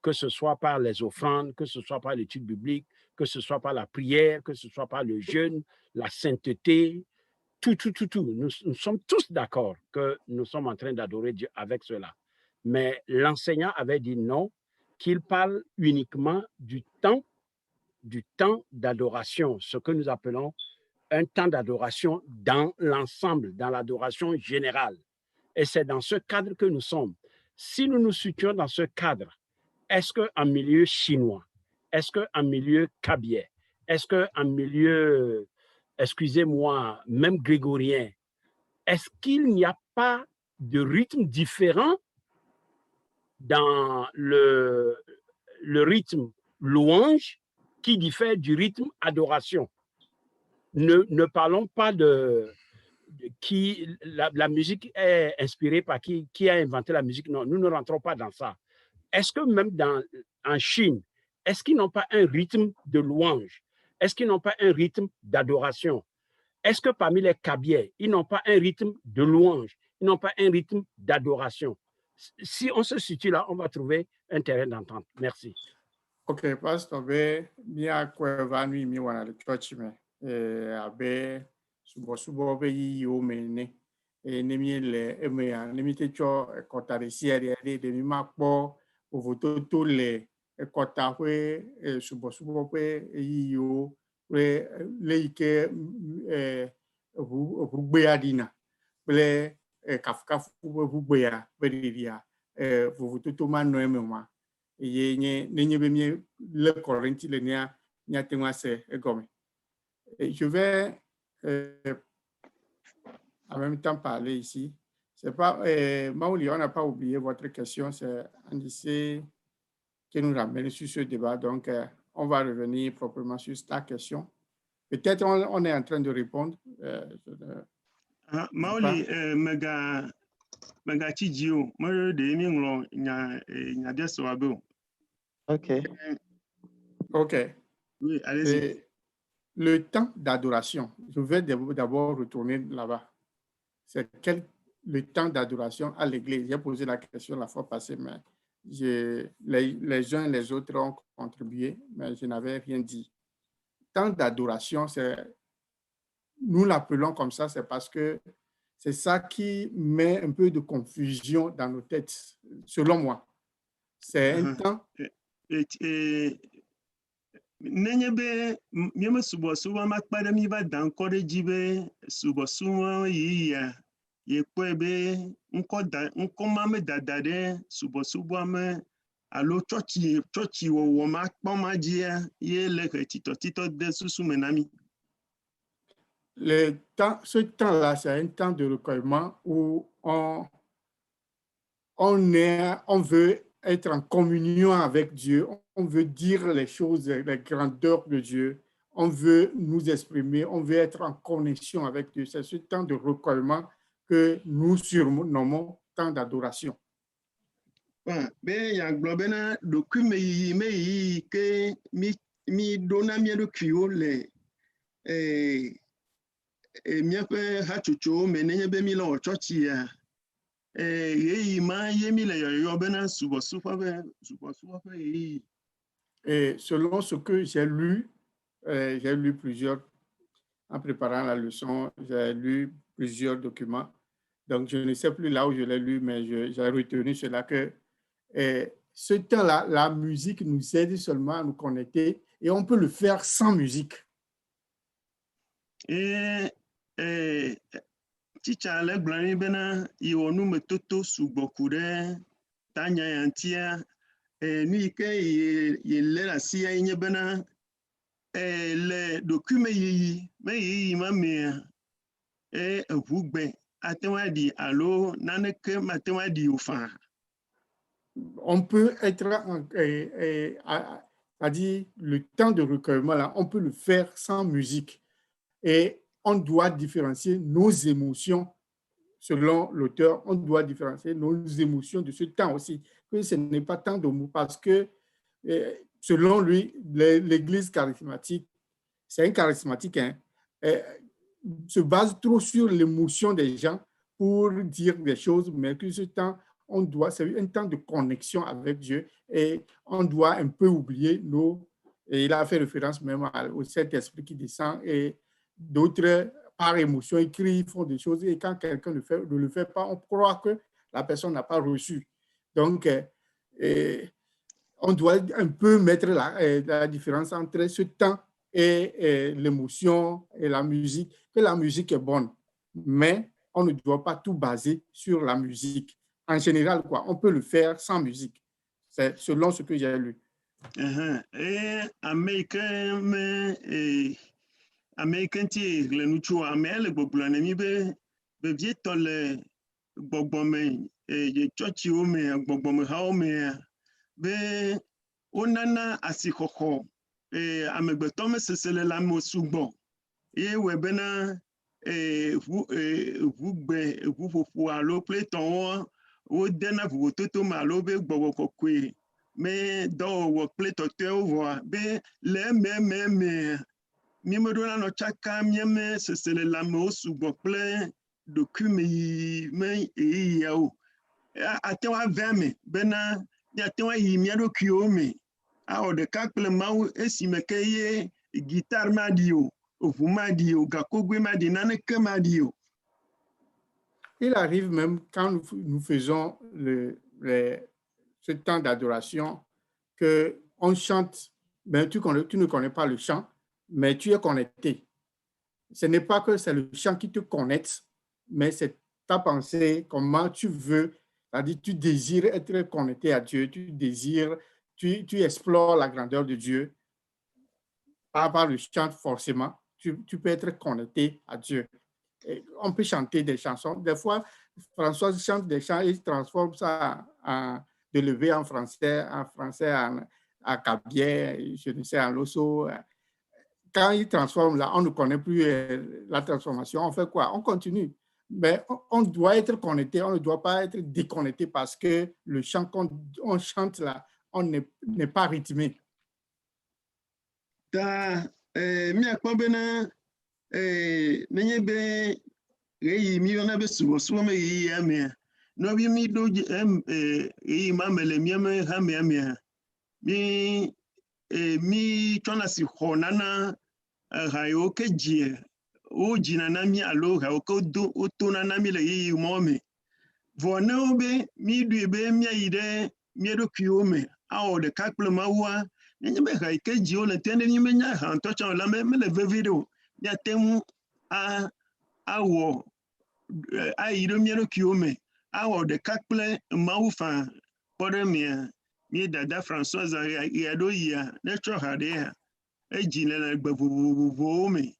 que ce soit par les offrandes, que ce soit par l'étude biblique, que ce soit par la prière, que ce soit par le jeûne, la sainteté, tout. Nous sommes tous d'accord que nous sommes en train d'adorer Dieu avec cela. Mais l'enseignant avait dit non, qu'il parle uniquement du temps d'adoration, ce que nous appelons un temps d'adoration dans l'ensemble, dans l'adoration générale. Et c'est dans ce cadre que nous sommes. Si nous nous situons dans ce cadre, est-ce qu'en milieu chinois, est-ce qu'en milieu kabye, est-ce qu'en milieu, excusez-moi, même grégorien, est-ce qu'il n'y a pas de rythme différent dans le rythme louange qui diffère du rythme adoration? Ne parlons pas de qui la musique est inspirée par qui a inventé la musique. Non, nous ne rentrons pas dans ça. Est-ce que même en Chine, est-ce qu'ils n'ont pas un rythme de louange? Est-ce qu'ils n'ont pas un rythme d'adoration? Est-ce que parmi les kabyais, ils n'ont pas un rythme de louange? Ils n'ont pas un rythme d'adoration? Si on se situe là, on va trouver un terrain d'entente. Merci. Ok, pastor be mia kweva nu mi wana le church me abe subo be yi o me ne ne mi le emea ne mi te cho kota de siere de mi ma kpo ovototo le kota hwe subo pe yi o le ike hugbe adina ple kafu hugbe ya be dia ovototo ma no emema ye nye be mi le Corinthi le nia tenwa se egome. Je vais en même temps parler ici. C'est pas Maouli, on n'a pas oublié votre question, c'est un lycée qui nous ramène sur ce débat, donc on va revenir proprement sur ta question. Peut-être on est en train de répondre. Maoli, mega chijio, moi de minglo nya deso abo. OK. OK. Oui, allez-y. Et le temps d'adoration, je vais d'abord retourner là-bas. C'est le temps d'adoration à l'église? J'ai posé la question la fois passée, mais les uns et les autres ont contribué, mais je n'avais rien dit. Temps d'adoration, nous l'appelons comme ça, c'est parce que c'est ça qui met un peu de confusion dans nos têtes, selon moi. C'est un temps. Nenye be mieme subo makpade mi ba dan kode jibe subo yi ya ye kwe be nko mame dadade subo ame alo chochi wo makpo ma jia ye le tito de susu menami. Ce temps-là, c'est un temps de recueillement où on veut être en communion avec Dieu, on veut dire les choses, les grandeurs de Dieu, on veut nous exprimer, on veut être en connexion avec Dieu. C'est ce temps de recueillement que nous surnommons temps d'adoration. Ben ya globena dokume yi ke mi dona mi do kio le mi pe hachucho menenye be mi lo chochi ya et selon ce que j'ai lu plusieurs, en préparant la leçon, j'ai lu plusieurs documents. Donc, je ne sais plus là où je l'ai lu, mais j'ai retenu cela que ce temps-là, la musique nous aide seulement à nous connecter et on peut le faire sans musique. Chicha le glani bena iwonu metoto sugbokure tanya yantia ni ke ye le la sia inye bena le dokume yi ma me vugbe atenwa di alo naneke matenwa di ofa. On peut être c'est-à-dire le temps de recueillement là, on peut le faire sans musique et on doit différencier nos émotions. Selon l'auteur, on doit différencier nos émotions de ce temps aussi, que ce n'est pas tant de mots, parce que selon lui, l'Église charismatique, c'est un charismatique, se base trop sur l'émotion des gens pour dire des choses, mais que ce temps, c'est un temps de connexion avec Dieu et on doit un peu oublier et il a fait référence même au Saint-Esprit qui descend et d'autres par émotion, ils crient, ils font des choses et quand quelqu'un ne le fait pas, on croit que la personne n'a pas reçu. Donc, on doit un peu mettre la différence entre ce temps et l'émotion et la musique, que la musique est bonne, mais on ne doit pas tout baser sur la musique. En général, on peut le faire sans musique. C'est selon ce que j'ai lu. Américain ti le nucho amele gbogbo na mi be vie to le gbogbo me ye chochi o me gbogbo me ha o me be onana asikoko amegbeto me sesele la mo sugbo ye we be na vugbe vufofu alo pleton o dena vu toto ma lo be gbogbo kokwe me do wo pleto te o be le me Mimodona no chaka mieme sesele la mo subo ple dokume me yao atewa veme bena ya tewa yi miado kiome a o de kakle mau esimeke ye guitare madio ovumadio gakogwe madi naneke madio. Il arrive même quand nous faisons ce temps d'adoration que on chante, ben tu ne connais pas le chant, mais tu es connecté. Ce n'est pas que c'est le chant qui te connecte, mais c'est ta pensée, comment tu veux, c'est-à-dire tu désires être connecté à Dieu, tu explores la grandeur de Dieu. Pas par le chant forcément, tu peux être connecté à Dieu. Et on peut chanter des chansons. Des fois, François chante des chants et il transforme ça de lever en français, à Cabiais, je ne sais, à Losso. Quand ils transforment là, on ne connaît plus la transformation. On fait quoi? On continue. Mais on doit être connecté, on ne doit pas être déconnecté parce que le chant qu'on chante là, on n'est pas rythmé. Miakpɔ bena nenye be ɣeyi mi yɔna be subɔsubɔ me ɣeyi amea nɔvi mi ɖo ɣeyi ma me le miame hamea mea mi tsɔna si xɔ nana ha yiwo ke dzi wo dzina na mi alo ha yiwo ke wotona na mi le ɣeyi mɔ me vɔ ne wo be mi ɖoe be miayi ɖe mia ɖokuiwo me awɔ ɖeka kple Mawua nenye be ha yi ke dzi wo le tia ne mi menya ha ŋutɔ tsã o la mele vevi ɖe o miate ŋu awɔ ayi ɖe mia ɖokuiwo me awɔ ɖeka kple Mawu faa kpɔ ɖe mia mi dada Françoise ɣea ɖo yia ne tsɔ ha ɖe ha edzi le gbe vovovowo me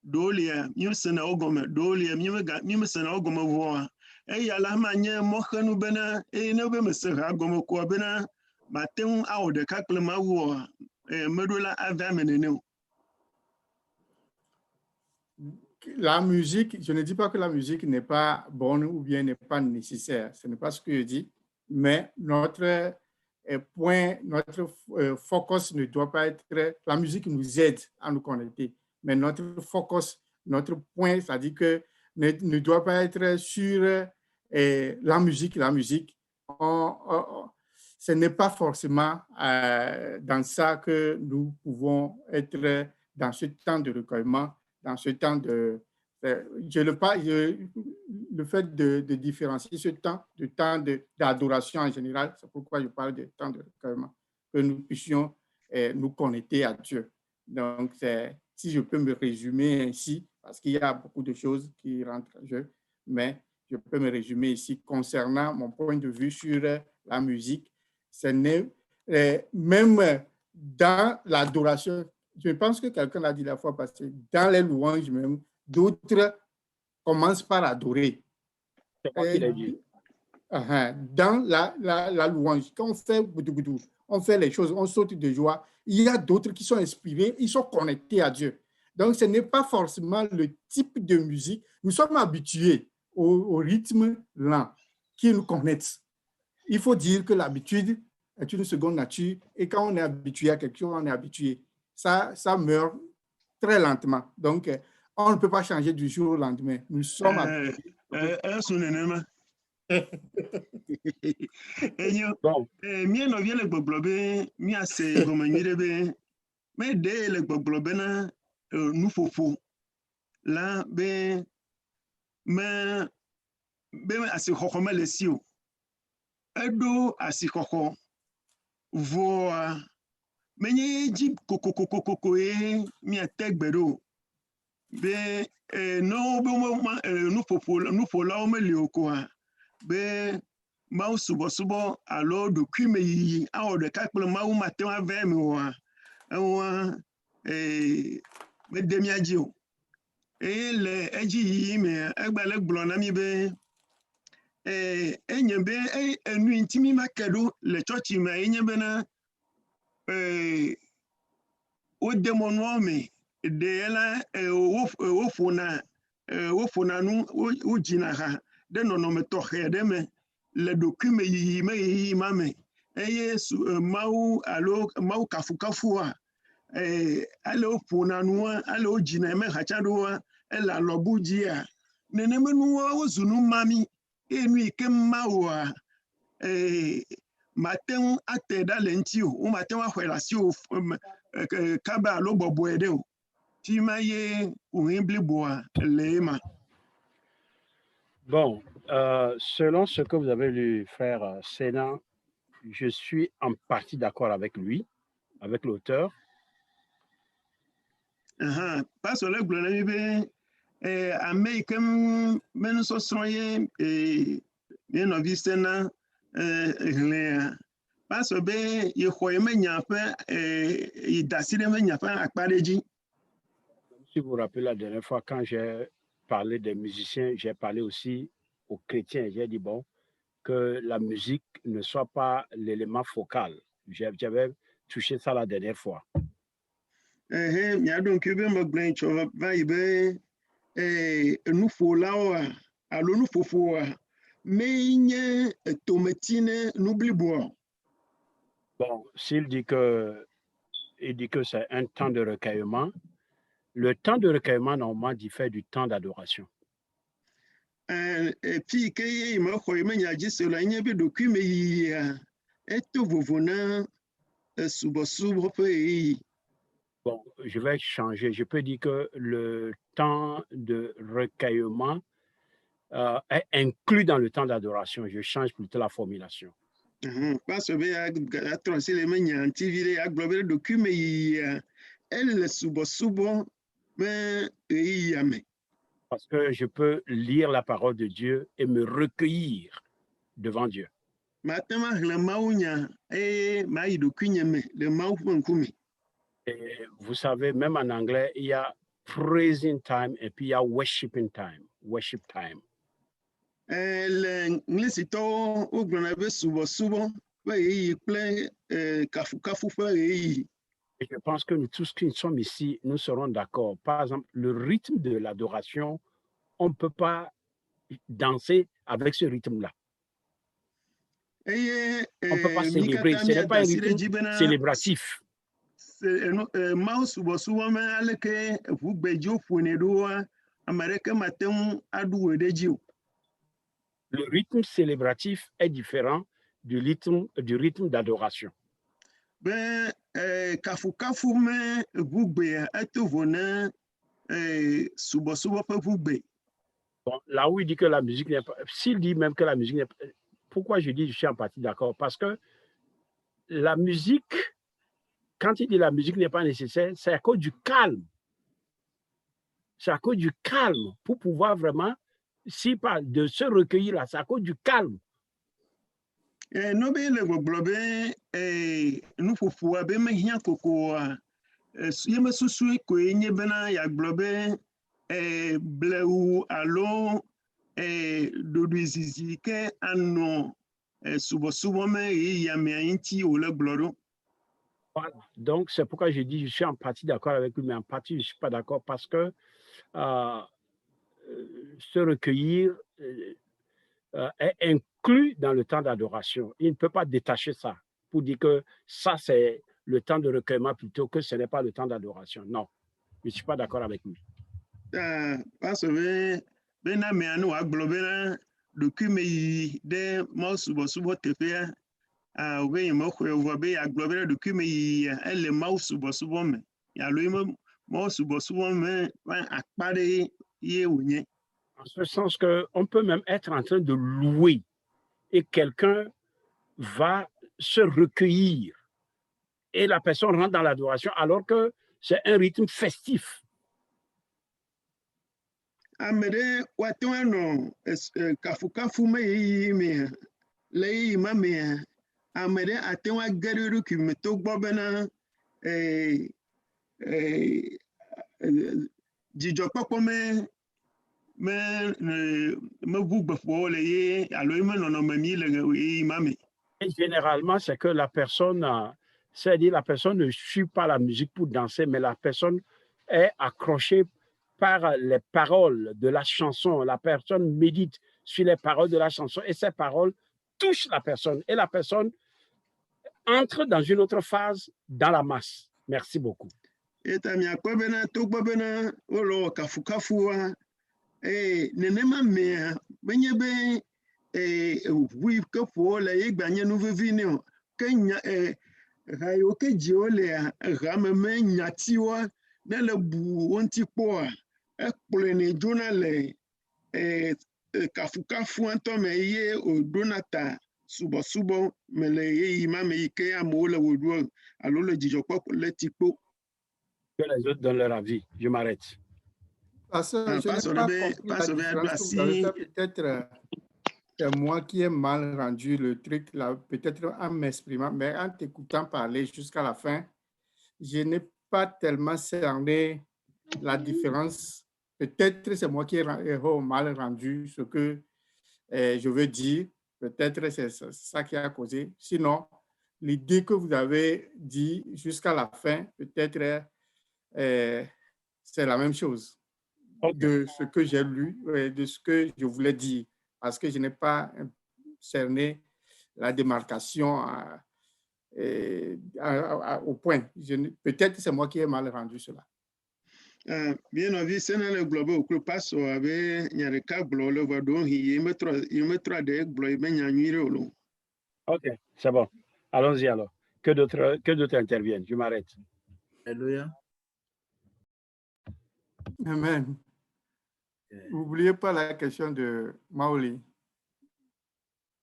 ɖewo lia mi mesena wo gɔme ɖewo lia mi mesena wo gɔme vɔa eya la ma nye mɔxenu bena eye ne be mese ha gɔme koa bena mate ŋu awɔ ɖeka kple Mawu oa meɖo la ave ame nene o. La musique, je ne dis pas que la musique n'est pas bonne ou bien n'est pas nécessaire. Ce n'est pas ce que je dis. Mais notre point, notre focus ne doit pas être... La musique nous aide à nous connecter. Mais notre focus, notre point, c'est-à-dire que ne doit pas être sur la musique. La musique, ce n'est pas forcément dans ça que nous pouvons être dans ce temps de recueillement, dans ce temps de... le fait de différencier ce temps, de temps d'adoration en général, c'est pourquoi je parle de temps de recueillement, que nous puissions nous connecter à Dieu. Donc, si je peux me résumer ainsi, parce qu'il y a beaucoup de choses qui rentrent en jeu, mais je peux me résumer ici concernant mon point de vue sur la musique. Ce n'est même dans l'adoration, je pense que quelqu'un l'a dit la fois passée, dans les louanges même, d'autres commencent par adorer. C'est moi qui l'ai dit. Dans la louange, quand on fait les choses, on saute de joie, il y a d'autres qui sont inspirés, ils sont connectés à Dieu. Donc, ce n'est pas forcément le type de musique. Nous sommes habitués au rythme lent qui nous connecte. Il faut dire que l'habitude est une seconde nature et quand on est habitué à quelque chose, on est habitué. Ça meurt très lentement. Donc, on ne peut pas changer du jour au lendemain. Nous sommes habitués. Bon. Mie no vie le gbogbo be mi ase gome nyire be me de le gbogbo be na nufofo la be me ase xɔxɔ me le si o eɖo asi xɔxɔ voa menye dzi kokokokoko ye mi ate gbe ɖo be no be nufolawo me li o koa be Mawu subɔsubɔ alo ɖokui me yiyi awɔ ɖeka kple Mawu mate ŋu ave me oa eŋua mede mia dzi o eye le edzi yiyi me egba le gblɔ na mi be enye be enu ŋuti mi ma ke ɖo le tsɔtsi me enye bena wode mɔnuawo me ɖe la woƒona nu wodzina ha ɖe nɔnɔme tɔxɛ aɖe me le ɖokui me yiyi me yiyi ma me eye Mawu alo Mawu kafukafua ale woƒona nua ale wodzina me hatsa ɖoa ele alɔbu dzia neneme nuwa wozu nu mami eye nu yi ke Mawua mate ŋu ate ɖa le ŋuti o wo mate ŋu axɔe le asi o kaba alo bɔbɔe ɖe o ti ma ye wohe bliboa le ema. Bon, selon ce que vous avez lu, frère Sénan, je suis en partie d'accord avec lui, avec l'auteur. Parce que le gouvernement be américain men sosron ye bien novi Sénan parce que be ye xoye me nya fe ye dasire me nya fe akpare dji. Si vous vous rappelez la dernière fois quand j'ai parlé des musiciens, j'ai parlé aussi aux chrétiens. J'ai dit bon, que la musique ne soit pas l'élément focal. J'avais touché ça la dernière fois. Mia donc ebe me gblẽ tsɔ va yi be nuƒolawoa alo nuƒoƒoa menye tometsine nu bliboa. Bon, s'il dit que c'est un temps de recueillement, le temps de recueillement normalement diffère du temps d'adoration. Fi ke ye me xɔ yi me nya dzi se la nye be ɖokui me yiyia eto vovo na subɔsubɔ ƒe ɣeyiɣi. Bon, je vais changer. Je peux dire que le temps de recueillement est inclus dans le temps d'adoration. Je change plutôt la formulation. Parce que atrɔ si le me nya ŋuti vi ɖe agblɔ be ɖokui me yiyia ele subɔsubɔ me ɣeyiɣia me. Parce que je peux lire la parole de Dieu et me recueillir devant Dieu. Mate ma hlẽ Mawu nya eye ma yi ɖokui nye me le Mawu ƒe ŋkume. Et vous savez, même en anglais, il y a praising time et puis il y a worshiping time. Worship time. Le ŋlisitɔwo wogblɔna be subɔsubɔ ƒe ɣeyiɣi kple kafukafu ƒe ɣeyiɣi. Et je pense que nous tous qui sommes ici, nous serons d'accord. Par exemple, le rythme de l'adoration, on ne peut pas danser avec ce rythme-là. On ne peut pas célébrer. Ce n'est pas un rythme célébratif. Mawu subɔsubɔ me aleke ʋugbedzi ƒone ɖoa ame ɖeke mate ŋu aɖu wo ɖe dzi o. Le rythme célébratif est différent du rythme d'adoration. Be kafukafu me ʋugbea eto vo ne subɔsubɔ ƒe ʋugbe. Bon, là où il dit que la musique n'est pas... S'il dit même que la musique n'est pas... Pourquoi je dis je suis en partie d'accord? Parce que la musique, quand il dit la musique n'est pas nécessaire, c'est à cause du calme. C'est à cause du calme pour pouvoir vraiment, s'il parle de se recueillir là, c'est à cause du calme. No be le gbɔgblɔ be nuƒoƒoa be mehiã kokoa ye me susu koe nye bena yeagblɔ be blewu alo ɖoɖoezizi ke anɔ subɔsubɔ me ɣeyiɣia mea ŋuti wòle gblɔ ɖo. Voilà. Donc, c'est pourquoi je dis je suis en partie d'accord avec lui, mais en partie, je ne suis pas d'accord parce que se recueillir est inclus dans le temps d'adoration. Il ne peut pas détacher ça pour dire que ça, c'est le temps de recueillement plutôt que ce n'est pas le temps d'adoration. Non, je ne suis pas d'accord avec lui. Parce que bena mea nu agblɔ bena ɖokui me yiyi ɖe Mawu subɔsubɔ teƒea wobe ye mexɔe vɔ be yeagblɔ be ɖokui me yiyia ele Mawu subɔsubɔ me alo ye Mawu subɔsubɔ me akpa ɖe ye wònye. En ce sens qu'on peut même être en train de louer et quelqu'un va se recueillir et la personne rentre dans l'adoration alors que c'est un rythme festif. Ame ɖe woate ŋu anɔ kafukafu me ɣeyiɣi mea le ɣeyiɣi ma mea ame ɖe ate ŋu age ɖe eɖokui me togbɔ bena dzidzɔkpɔkpɔ meʋu gbeƒowo le ye alo me nɔnɔme mi le ɣeyiɣi ma me. Et généralement, c'est que la personne, c'est-à-dire la personne ne suit pas la musique pour danser, mais la personne est accrochée par les paroles de la chanson. La personne médite sur les paroles de la chanson et ces paroles touchent la personne. Et la personne entre dans une autre phase dans la masse. Merci beaucoup. Et miakpɔ bena togbɔ bena wole kafukafua nenema mea menye be ʋu ke ƒowo le ye gba nye nu vevi nɛ o ke nya ha yiwo ke dziwo lea ha me menyatiwoa ne le bu wo ŋuti kpɔa ekplɔe ne dzona le kafukafu ŋutɔ me ye wòɖona ta subɔsubɔ me le ɣeyiɣi ma me yi ke amewo le wò ɖu alo le dzidzɔkpɔkpɔ le tikpo. Que les autres donnent leur avis. Je m'arrête. Parce que je n'ai pas compris la différence que vous avez fait. Peut-être c'est moi qui ai mal rendu le truc, là, peut-être en m'exprimant, mais en t'écoutant parler jusqu'à la fin, je n'ai pas tellement cerné la différence. Peut-être c'est moi qui ai mal rendu ce que je veux dire. Peut-être c'est ça qui a causé. Sinon, l'idée que vous avez dit jusqu'à la fin, peut-être c'est la même chose de ce que j'ai lu, de ce que je voulais dire, parce que je n'ai pas cerné la démarcation au point. Peut-être c'est moi qui ai mal rendu cela. Bien envie, c'est dans le globe au club passe avec Nyareka Glo, le Vadon, il me tra de Glo, il me Ok, c'est bon. Allons-y alors. Que d'autres interviennent? Je m'arrête. Alléluia. Amen. N'oubliez pas la question de Maoli.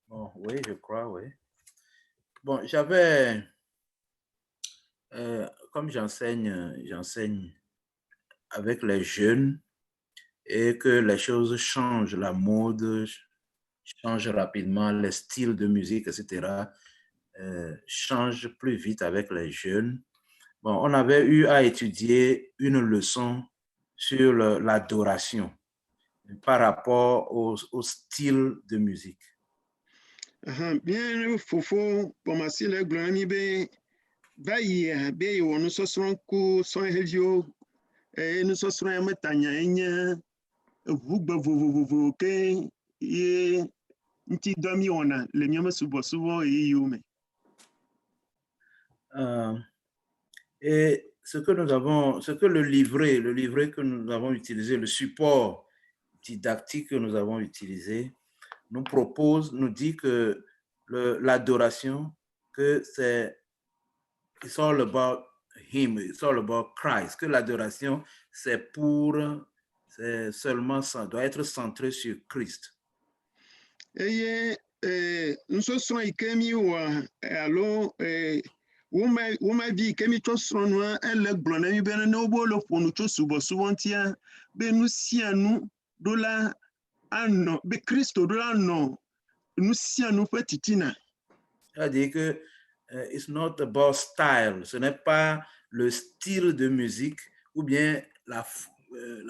Bon, oui, je crois, oui. Bon, j'avais, comme j'enseigne avec les jeunes et que les choses changent, la mode change rapidement, les styles de musique, etc., changent plus vite avec les jeunes. Bon, on avait eu à étudier une leçon sur l'adoration par rapport au style de musique. Bien, Fofo, pour ma sile, Glonami, Baye, Baye, on nous sosron coup, son helio, et nous sosron metanya, vous, que, et, nti domi ona, le miame subo, et yume. Et ce que le livret que nous avons utilisé, le support didactique que nous avons utilisé, nous dit que l'adoration, que it's all about him, it's all about Christ, que l'adoration, c'est seulement ça, doit être centré sur Christ. Et, nous sosron ikemi wa, alors, Woma vi kemi to sronwa ele glona mi bena no bolo fonu to subo suwontia be nu sianu dola anno be Christo dola no nu sianu petitina. C'est-à-dire que it's not about style, ce n'est pas le style de musique ou bien la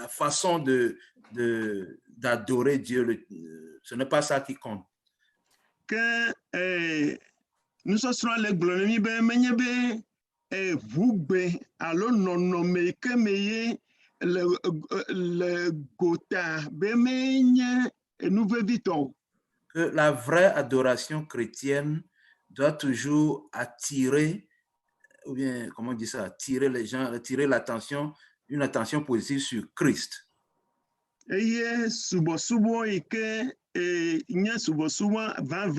façon d'adorer Dieu, ce n'est pas ça qui compte. Que nous sosron le glona mi be menye be vugbe alo nono me kemeye le gota be menye nouveau viton. Que la vraie adoration chrétienne doit toujours attirer, ou bien, comment on dit ça, attirer les gens, attirer l'attention, une attention positive sur Christ. Eye subo ike nye subo va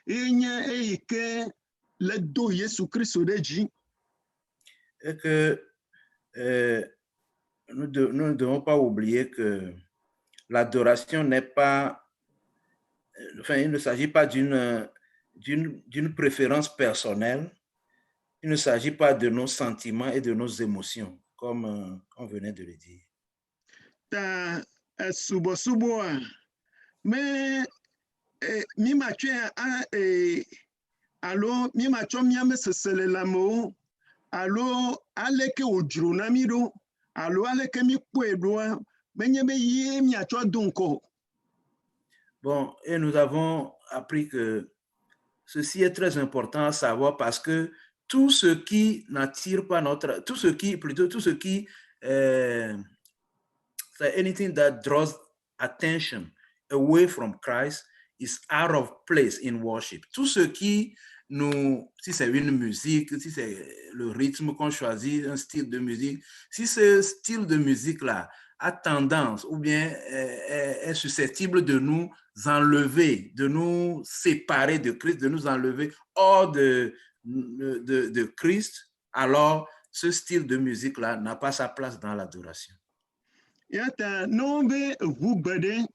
nye ike le do Yesu Christ deji. Et que nous ne devons pas oublier que l'adoration n'est pas, enfin, il ne s'agit pas d'une préférence personnelle, il ne s'agit pas de nos sentiments et de nos émotions, comme on venait de le dire. Ta subo mais mi matue allo mi macho mi ame sesele lamo allo aleke ojuru na mi do allo aleke mi kwedo menye be ye mi acho dunko. Bon, et nous avons appris que ceci est très important à savoir parce que tout ce qui n'attire pas tout ce qui anything that draws attention away from Christ is out of place in worship. Tout ce qui si c'est une musique, si c'est le rythme qu'on choisit, un style de musique, si ce style de musique-là a tendance ou bien est susceptible de nous enlever, de nous séparer de Christ, de nous enlever hors de Christ, alors ce style de musique-là n'a pas sa place dans l'adoration. Yata nombe vugbede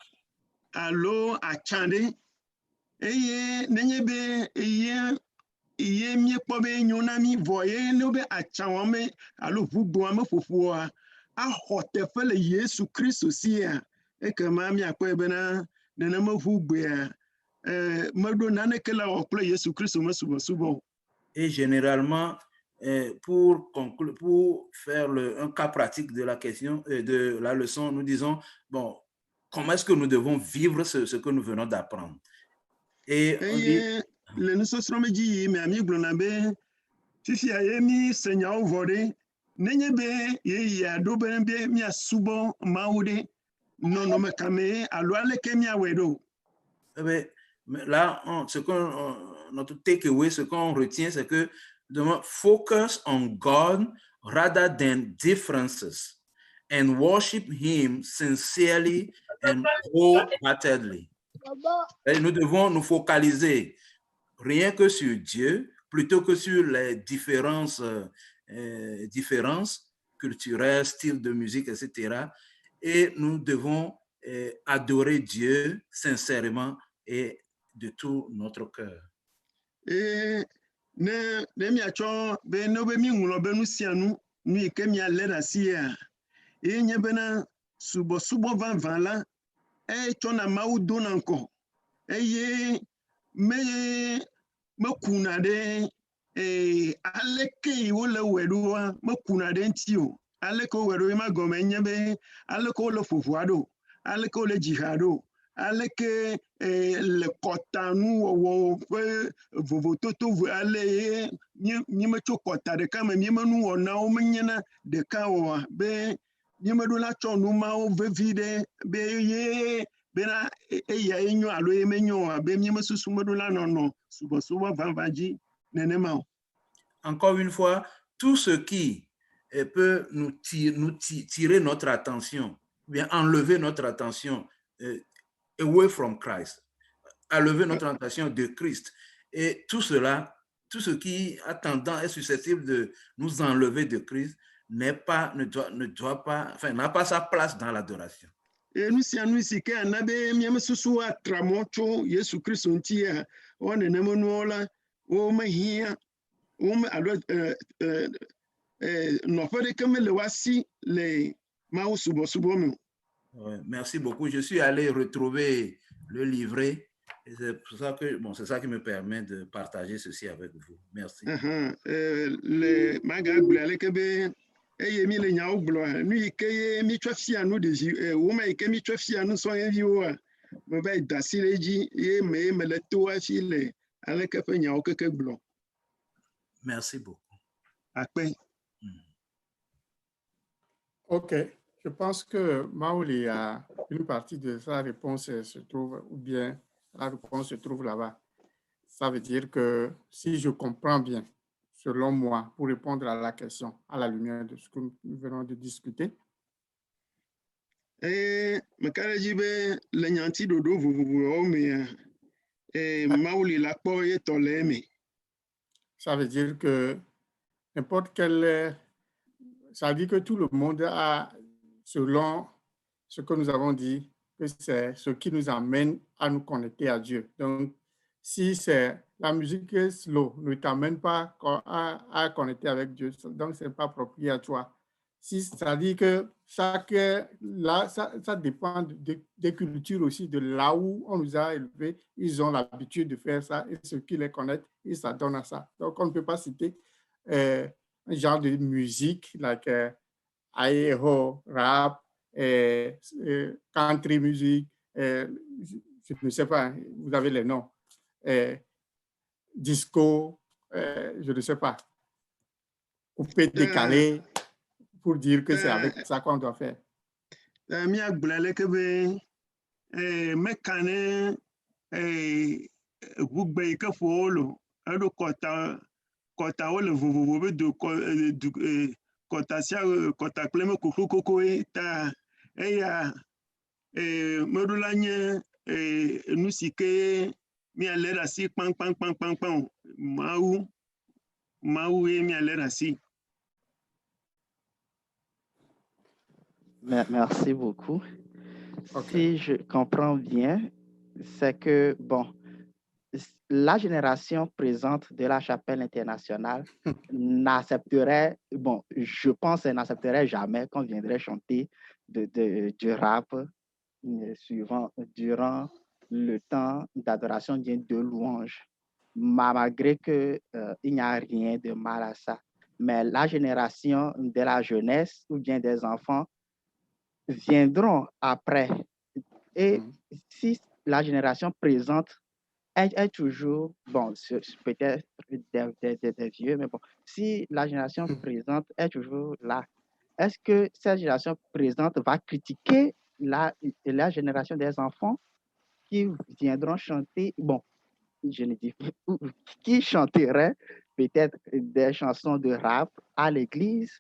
allo achande eye nenyebe eye mi kpobe nyonami voye nobe achawame allo vugboame fofuwa a hotefele Yesu Christ aussi e que mami akwebena nenema vugbe mado nanekela okple Yesu Christ me subo. Et généralement pour conclure, pour faire un cas pratique de la question, de la leçon, nous disons, bon, comment est-ce que nous devons vivre ce que nous venons d'apprendre? Et on dit, le nusosrome dzi me ami gblɔna be fifia ye mi senyawo vɔ ɖe nenye be yeyia ɖo be miasubɔ Mawu ɖe nɔnɔme kame alo aleke miawɔe ɖo. Mais là, notre takeaway, ce qu'on retient, c'est que focus on God rather than differences and worship Him sincerely and wholeheartedly. Et nous devons nous focaliser rien que sur Dieu plutôt que sur les différences culturelles, styles de musique, etc. Et nous devons adorer Dieu sincèrement et de tout notre cœur. Ne miatsɔ be ne be miŋlɔ be nu sia nu yi ke mialé ɖe asia nye bena subɔsubɔ vavã la etsɔna Mawu dona ŋkɔ eye mekuna ɖe aleke yi wole wɔe ɖoa mekuna ɖe ŋuti o. Aleke wowɔe ɖo ma gɔme nye be aleke wole ƒoƒoa ɖo, aleke wole dziha ɖo, aleke le kɔtanuwɔwɔ ƒe vovototo ale mi metso kɔta ɖeka me mi menu wɔnawo menyena ɖeka oa be mi meɖo la tsɔ nu mawo vevi ɖe be ye bena eya enyo alo ye menyo oa be mi mesusu meɖo la nɔnɔ subɔsubɔ vavã dzi nenema o. Encore une fois, tout ce qui peut nous tirer notre attention, bien enlever notre attention away from Christ, enlever notre attention de Christ. Et tout cela, tout ce qui a tendance, est susceptible de nous enlever de Christ, n'a pas sa place dans l'adoration. Nu sia nu si ke ana be miamesusu atra mɔ tso Yesu Kristo ŋuti a wo nenema nuwo la wo mehia wo alo nɔƒe ɖeke mele woasi le Mawu subɔsubɔ me. Merci beaucoup. Je suis allé retrouver le livret. Et c'est pour ça que, bon, c'est ça qui me permet de partager ceci avec vous. Merci. Le maga gblɔ aleke be eye mi le nyawo gblɔa nu yi ke ye mi tsɔ fia nu ɖevi woma yi ke mi tsɔ fia nu sɔhɛviwoa me va yi da asi ɖe edzi ye mele to afi le aleke ƒe nyawo keke gblɔ. Merci beaucoup. Akpɛ. OK. Je pense que Maouli a une partie de sa réponse se trouve, ou bien la réponse se trouve là-bas. Ça veut dire que si je comprends bien, selon moi, pour répondre à la question, à la lumière de ce que nous venons de discuter. Mekadzi be le nyanti ɖoɖo vovovowo mea Maouli la kpɔ ye tɔ le eme. Ça veut dire que n'importe quel... Ça veut dire que tout le monde a, selon ce que nous avons dit, que c'est ce qui nous amène à nous connecter à Dieu. Donc, si c'est la musique slow, ne t'amène pas à connecter avec Dieu, donc ce n'est pas approprié à toi. Si, ça dit que ça dépend des cultures aussi, de là où on nous a élevés. Ils ont l'habitude de faire ça et ceux qui les connaissent, ils s'adonnent à ça. Donc, on ne peut pas citer un genre de musique, like aero, rap, country music, je ne sais pas, vous avez les noms, disco, je ne sais pas, coupé, décalé, pour dire que c'est avec ça qu'on doit faire. Mi agblɔ leke be mekane ʋugbe yi ke ƒo wolo eɖo kɔtawo le vovovo be kɔta sia kɔta kple me kuku kokoe ta eya meɖo la nye nu si ke mialé ɖe asi kpankpankpankpankpan Mawu ye mialé ɖe asi. Merci beaucoup. Okay. Si je comprends bien, c'est que, bon, la génération présente de la Chapelle internationale n'accepterait, bon, je pense qu'elle n'accepterait jamais qu'on viendrait chanter du rap durant le temps d'adoration de louange, malgré qu'il n'y a rien de mal à ça. Mais la génération de la jeunesse ou bien des enfants viendront après. Et si la génération présente est toujours, bon, peut-être des vieux, mais bon, si la génération présente est toujours là, est-ce que cette génération présente va critiquer la génération des enfants qui viendront chanter, bon, je ne dis pas, qui chanteraient peut-être des chansons de rap à l'église?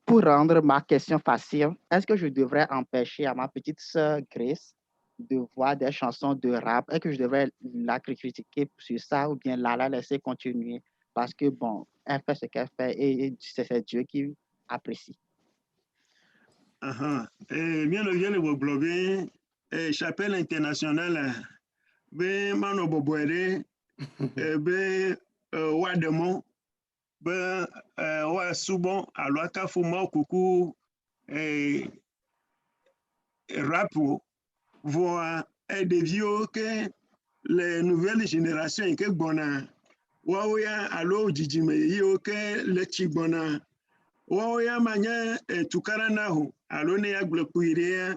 Pour rendre ma question facile, est-ce que je devrais empêcher à ma petite sœur Grace de voir des chansons de rap? Est-ce que je devrais la critiquer sur ça ou bien la laisser continuer? Parce que, bon, elle fait ce qu'elle fait et c'est Dieu qui apprécie. Bien le blobé, chapelle internationale, ben mano boboere, ben wademo, ben wa subon, alors qu'à fuma coucou, rapo, voit des vieux que les nouvelles générations que bona, waouya allo jijime yo que le chibona, waouya manya tukarana ho, allo ne aglokuire.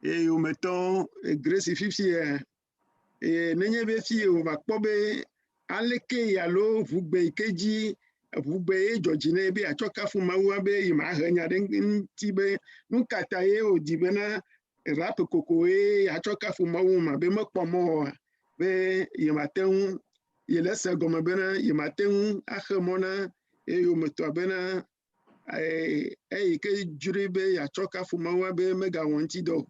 Et au mettons Grace Fifsi et nenye be fi o va kpobe aleke yalo vugbe keji vugbe jojine be achoka fu mawa be ima hanya den tibe nkata ye o dibena rap koko e achoka fu mawu ma be mokpomo be yimaten yelese goma bena yimaten ahemona e o meto bena e ke juribe achoka fu mawa be mega wanti do.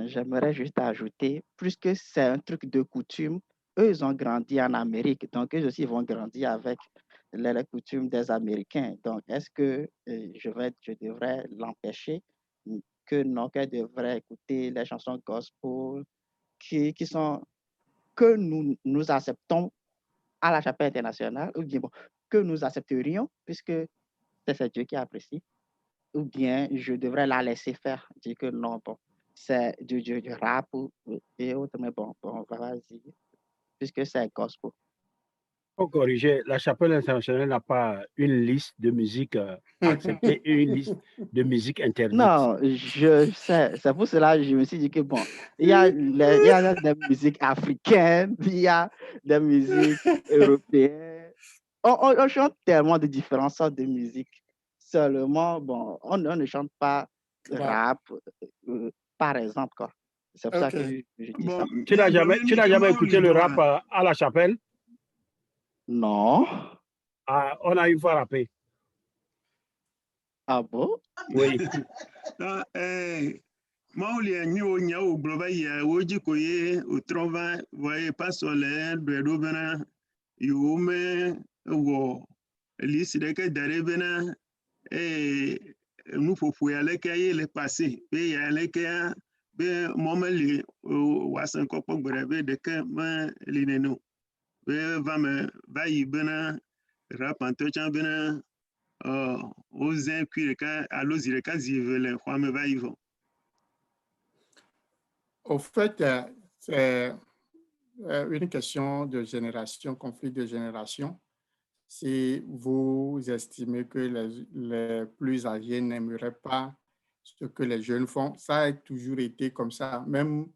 J'aimerais juste ajouter, puisque c'est un truc de coutume, eux, ils ont grandi en Amérique, donc eux aussi vont grandir avec les coutumes des Américains. Donc, est-ce que je devrais l'empêcher que non, qu'elle devrait écouter les chansons gospel qui sont, que nous acceptons à la chapelle internationale, ou bien bon, que nous accepterions, puisque c'est Dieu qui apprécie, ou bien je devrais la laisser faire, dire que non, bon, c'est du rap et autres, mais bon, vas-y, puisque c'est gospel. Pour corriger, la chapelle internationale n'a pas une liste de musique acceptée et une liste de musique interdite. Non, je sais, c'est pour cela que je me suis dit que bon, il y a des musiques africaines, il y a des musiques européennes. On chante tellement de différentes sortes de musique. Seulement, bon, on ne chante pas rap, par exemple, quoi. C'est pour ça que je dis ça. Tu n'as jamais écouté le rap à la chapelle? Non. Ah, on a une fois rappé. Ah bon? Oui. Maulia nyo nya o globa ya woji koye o trova voye pasole bedo bena yume wo lisi de ke dare bena nu fofu ya leke ye le passé be ya leke be momeli wasan ko pogbere be de ke ma lineno be va me va yi bena rap antocha bena ozen kwireka alozireka zivele kwa me va yivo. Au fait, c'est une question de génération, conflit de génération. Si vous estimez que les plus âgés n'aimeraient pas ce que les jeunes font, ça a toujours été comme ça. Même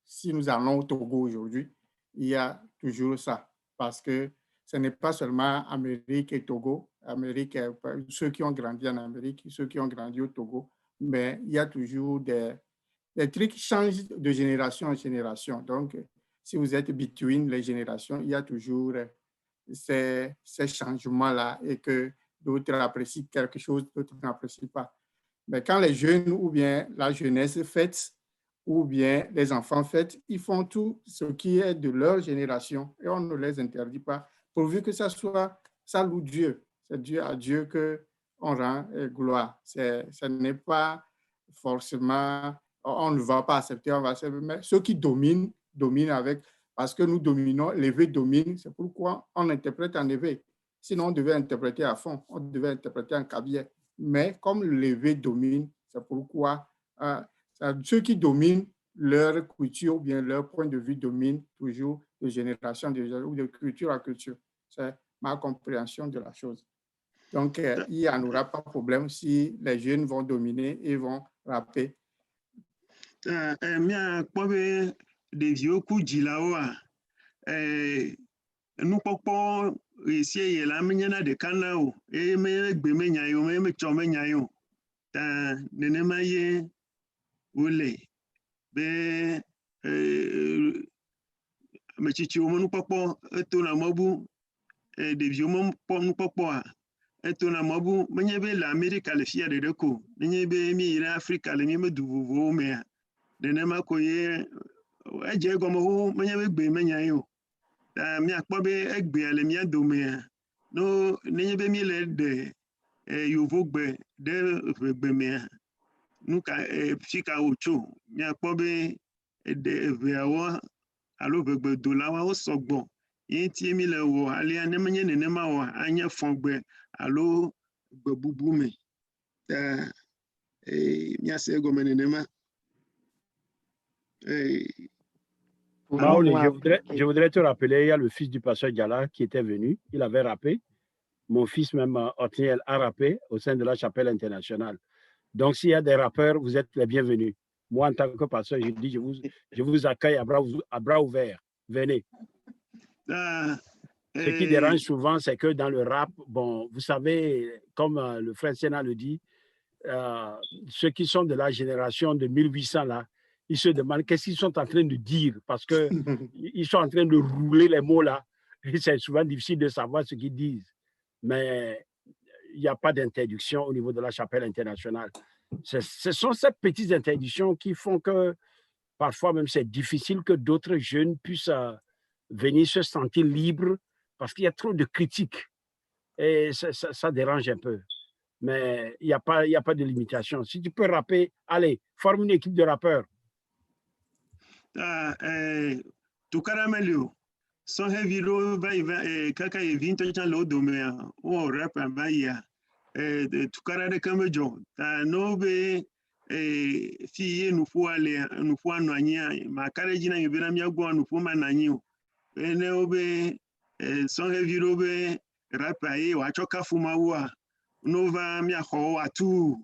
si nous allons au Togo aujourd'hui, il y a toujours ça. Parce que ce n'est pas seulement Amérique et Togo, ceux qui ont grandi en Amérique, ceux qui ont grandi au Togo, mais il y a toujours les trucs changent de génération en génération. Donc, si vous êtes between les générations, il y a toujours ces changements-là et que d'autres apprécient quelque chose, d'autres n'apprécient pas. Mais quand les jeunes ou bien la jeunesse fête ou bien les enfants fêtent, ils font tout ce qui est de leur génération et on ne les interdit pas, pourvu que ça loue Dieu. C'est Dieu à Dieu qu'on rend gloire. Ce n'est pas forcément... On ne va pas accepter, on va accepter, mais ceux qui dominent avec, parce que nous dominons, l'éveil domine, c'est pourquoi on interprète en éveil. Sinon, on devait interpréter à fond, on devait interpréter en cabinet. Mais comme l'éveil domine, c'est pourquoi ceux qui dominent leur culture ou bien leur point de vue domine toujours de génération ou de culture à culture. C'est ma compréhension de la chose. Donc, il n'y en aura pas de problème si les jeunes vont dominer et vont rapper. Mia kpobe ɖeviwo ku dzilawoa nukpɔkpɔ sia ɣi la menyana ɖeka na o eye megbe menya yi o metsɔ menya yi o ta nenema ye wole be ametsitsiwo me nukpɔkpɔ etona mɔbu ɖeviwo mekpɔ nukpɔkpɔa etona mɔbu menye be le Amerika le fia ɖeɖe ko menye be mi yi ɖe Afrika le míaƒe du vovovowo mea nenema ko ye edze egɔme xoxo menye be gbe menya yi o ta miakpɔ be egbea le mía domea no nenye be mi le ɖe yovogbe ɖe ʋegbe mea nuka fika wotso miakpɔ be eveawo alo ʋegbedolawo wo sɔgbɔ ye tie mi le wɔ alia ne menye nenema o anye fɔgbe alo gbebubu me ta miase egɔme nenema. Maoli, je voudrais te rappeler, il y a le fils du pasteur Diala qui était venu, il avait rappé. Mon fils même, Othniel, a rappé au sein de la chapelle internationale. Donc, s'il y a des rappeurs, vous êtes les bienvenus. Moi, en tant que pasteur, je dis, je vous accueille à bras ouverts. Venez. Ce qui dérange souvent, c'est que dans le rap, bon, vous savez, comme le frère Sénat le dit, ceux qui sont de la génération de 1800 là, ils se demandent qu'est-ce qu'ils sont en train de dire parce qu'ils sont en train de rouler les mots là. Et c'est souvent difficile de savoir ce qu'ils disent. Mais il n'y a pas d'interdiction au niveau de la chapelle internationale. Ce sont ces petites interdictions qui font que parfois même c'est difficile que d'autres jeunes puissent venir se sentir libres parce qu'il y a trop de critiques. Et ça dérange un peu. Mais il n'y a pas de limitation. Si tu peux rapper, allez, forme une équipe de rappeurs. Tukaramelio, son heviro va kaka evinto lo domea o rap baya tukara de kamejo ta nobe fi nufu ale nufu ananya makare jina yobera miagwa nufu mananyo ene obe son heviro be rap aye wa choka fumawa nova miaho atu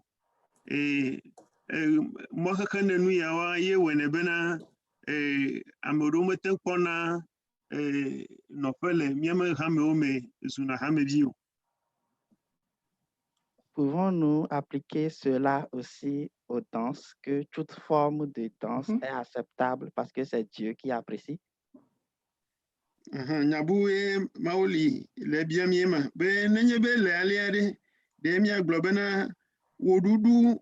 mo kakane nu yawa ye wene bena ameɖewo mete kpɔna nɔƒe le míame hamewo me zuna hamevi o. Pouvons-nous appliquer cela aussi aux danses, que toute forme de danse est acceptable parce que c'est Dieu qui apprécie? Nyabu maoli le bia miema be nenye be le alia de mia gblɔ bena woɖuɖu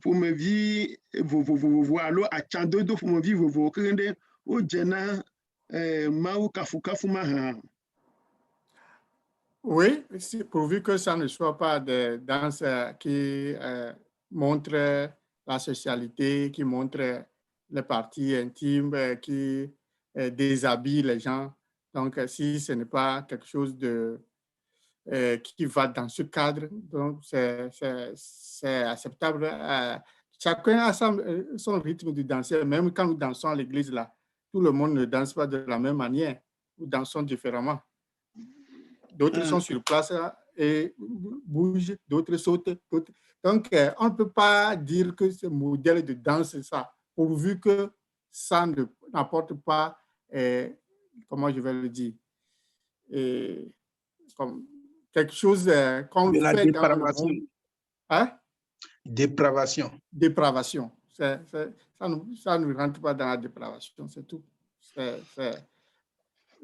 ƒomevi vovovo alo atsadodo ƒomevi vovovo keŋ o djena mawu kafukafu ma. Oui, pourvu que ça ne soit pas des danses qui montrent la sexualité, qui montrent les parties intimes, qui déshabillent les gens. Donc, si ce n'est pas quelque chose de qui va dans ce cadre, donc c'est acceptable. Chacun a son rythme de danser. Même quand nous dansons à l'église, là, tout le monde ne danse pas de la même manière. Nous dansons différemment. D'autres sont sur place et bougent, d'autres sautent. Donc, on ne peut pas dire que ce modèle de danse, c'est ça, pourvu que ça n'apporte pas, comment je vais le dire, comme quelque chose qu'on fait la dépravation. Dans le monde. Hein? Dépravation. Dépravation. Ça ne rentre pas dans la dépravation, c'est tout. Je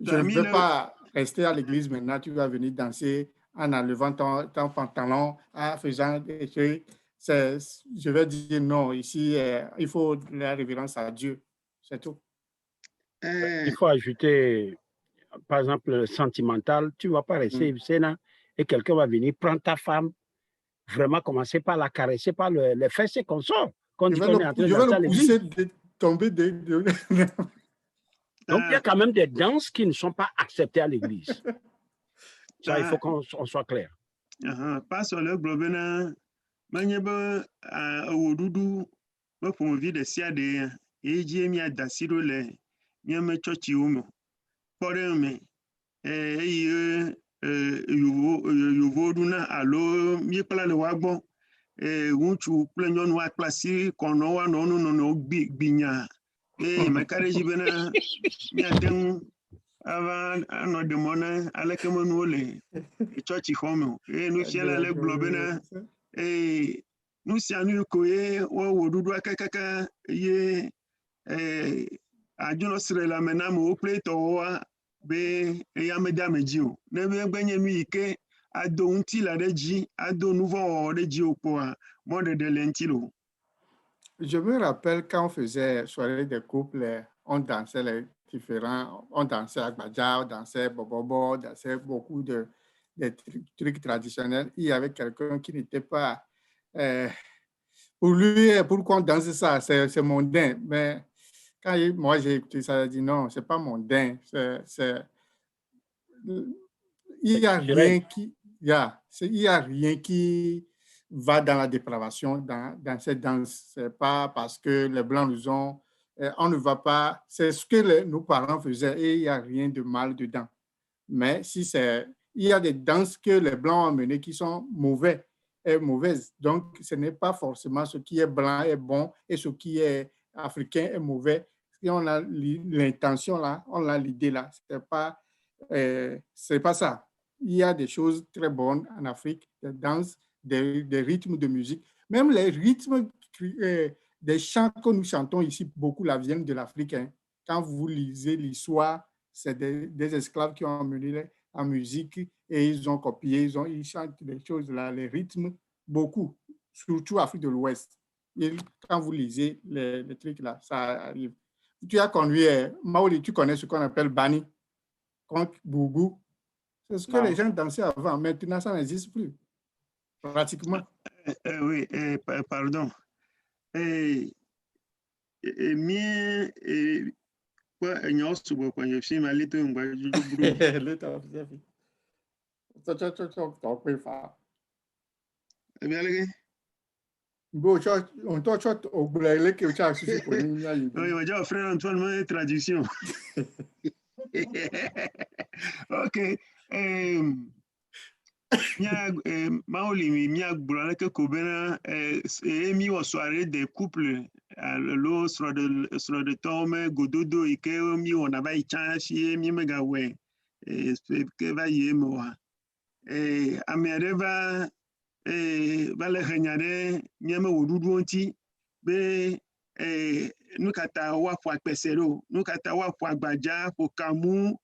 ne veux pas rester à l'église maintenant, tu vas venir danser en enlevant ton pantalon, en faisant des trucs. Je vais dire non, ici, il faut la révérence à Dieu, c'est tout. Il faut ajouter, par exemple, le sentimental. Tu ne vas pas rester et quelqu'un va venir prendre ta femme, vraiment commencer par la caresser, par les fesses et qu'on sort. Je vais le pousser de tomber Donc, il y a quand même des danses qui ne sont pas acceptées à l'église. Ça, il faut qu'on soit clair. Pas sur le globena, Manyaba, Odudu, pour vie de Siade, et Jamia Dasirole, Yama Chochiumo, Poreme, Yovoduna, Allo, Mipla le Wagon, Wunchu, Playon Waklasi, Konoa, no, big binya. makareji bena miaten avant ano demona ale kemonu le church home nous fiala le globena nous sianu koye wo wodudu akaka ye ajuno sire la menamo o pleto wa be ya medameji o ne be gbenye nu ike ado unti la deji ado nouveau deji o poa mode de lentilo. Je me rappelle quand on faisait soirée des couples, on dansait les différents, on dansait Agbaja, on dansait Bobobo, on dansait beaucoup de trucs traditionnels. Il y avait quelqu'un qui n'était pas... pour lui, pourquoi on danse ça? C'est mondain. Mais quand moi j'ai écouté ça, j'ai dit non, c'est pas mondain. Il n'y a rien qui... il y a rien qui va dans la dépravation, dans cette danse. Ce n'est pas parce que les Blancs nous ont... on ne va pas... C'est ce que nos parents faisaient et il n'y a rien de mal dedans. Mais si c'est... Il y a des danses que les Blancs ont menées qui sont mauvaises. Donc, ce n'est pas forcément ce qui est blanc est bon et ce qui est africain est mauvais. Si on a l'intention là, on a l'idée là, c'est pas ça. Il y a des choses très bonnes en Afrique, des danses, des rythmes de musique. Même les rythmes des chants que nous chantons ici, beaucoup là, viennent de l'Afrique. Hein. Quand vous lisez l'histoire, c'est des esclaves qui ont mené en musique et ils ont copié, ils chantent des choses là, les rythmes, beaucoup, surtout Afrique de l'Ouest. Et quand vous lisez les trucs là, ça arrive. Tu as connu, Maoli, tu connais ce qu'on appelle Bani, Bougou. C'est ce que les gens dansaient avant. Maintenant, ça n'existe plus, pratiquement. Oui, pardon. Frère Antoine, traduction. Ok. Maoli mi agbura ke kobena mi wa soirée des couples lo sur de tome gododo ike mi ona ba ichashi mi mega we ke va yemo amereva va le renyare mi me wodudu onti be nukata wa po apesero nukata wa po agbaja po kamu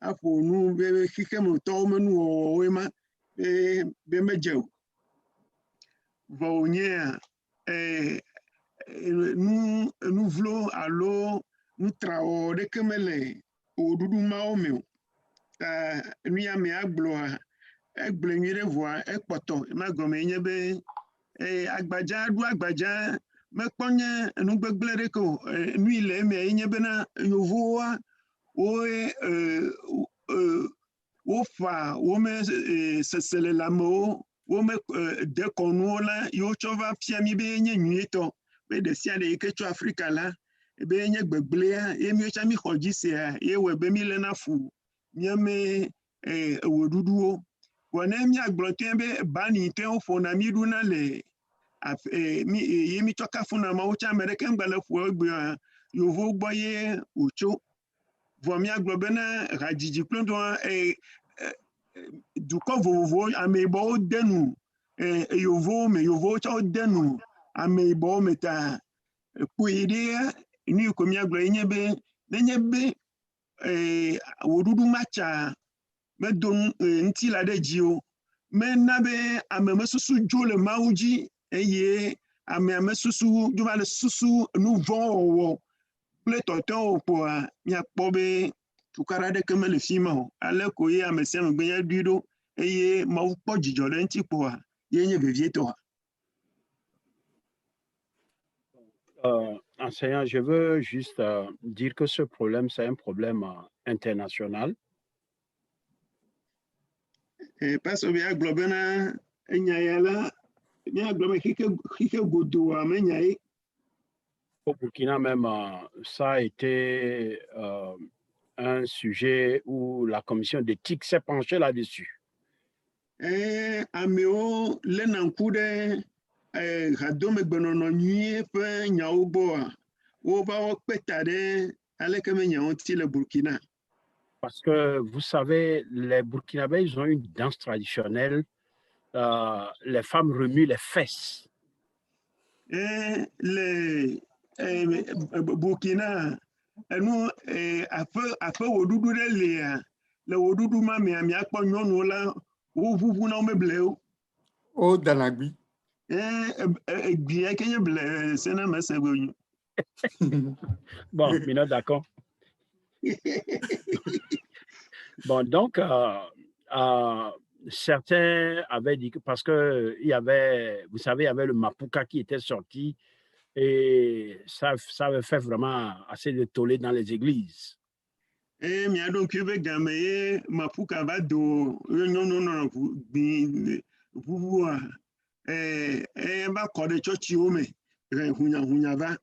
apo nu be kikemo to menu o wema be mejeu vonia nous voulons allo nous trao de kemele odudu maomeo nous ya me agloa egblengire voa ekpoto magome nyebe agbaja du agbaja mekponye nugbegbele ko nu ile me nyebe na yovoa wo fa wo me sesele lamo wo me de konuo la yo chova fiami be nye nyueto be de sia de ke cho Africa la be nye gbegble e mi cha mi khoji se e we be mi le na fu nyame woduduo wona mi agbrotin be bani te o fo na mi du na le mi yemi choka fu na ma o cha American gbale fu egbe yo vo gboye ocho vomi aglobena rajiji plondo du ko vovo amebo denu yovo me yovo cha denu amebo meta kuide ni ko mi aglo nyebe wodudu macha medon nti la de jio menabe ameme susu jole mauji eye ameme susu juma le susu nous vont le tonton pour mi akpobe tukara de keme le fima ale ko ye amese mgbenya dudo eye ma po jijo le nti po ye nye bevie to. Enseignant, je veux juste dire que ce problème, c'est un problème international. Parce que bien globena enyayala bien globena kike godo amenyaye. Au Burkina même, ça a été un sujet où la commission d'éthique s'est penchée là-dessus. Ameo lenankude radome benono nyie pe nyaobo le Burkina. Parce que vous savez, les Burkinabés, ils ont une danse traditionnelle. Les femmes remuent les fesses. Et les Burkina, nous, après Odudu le Odudu ma mi akpɔ nyɔnuwo la, wo ʋuʋu na wo meble o. O Danagbi. Gbia kenye ble sena me se go. Bon, maintenant d'accord. Bon, donc, certains avaient dit que parce que il y avait, vous savez, il y avait le Mapuka qui était sorti et ça avait fait vraiment assez de tollé dans les églises. Et mi donc yebe game Mapuka va do non vous ba ko de church o me hunya va.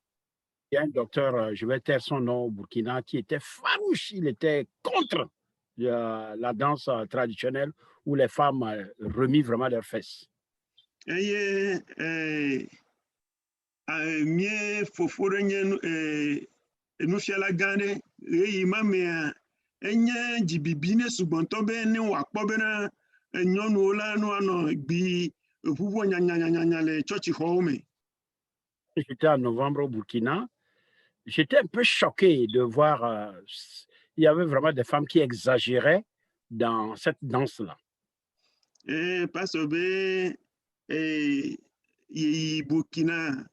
Il y a un docteur, je vais taire son nom au Burkina, qui était farouche, il était contre la danse traditionnelle où les femmes remient vraiment leurs fesses. Et mie foforo nye nufiala gane imame enye jibibi ne sugbonto be ne wa kpo be na nyonu la no ano gbi vuvo nyanya le church home. J'étais en novembre au Burkina. J'étais un peu choqué de voir, il y avait vraiment des femmes qui exagéraient dans cette danse-là. Et parce que Burkina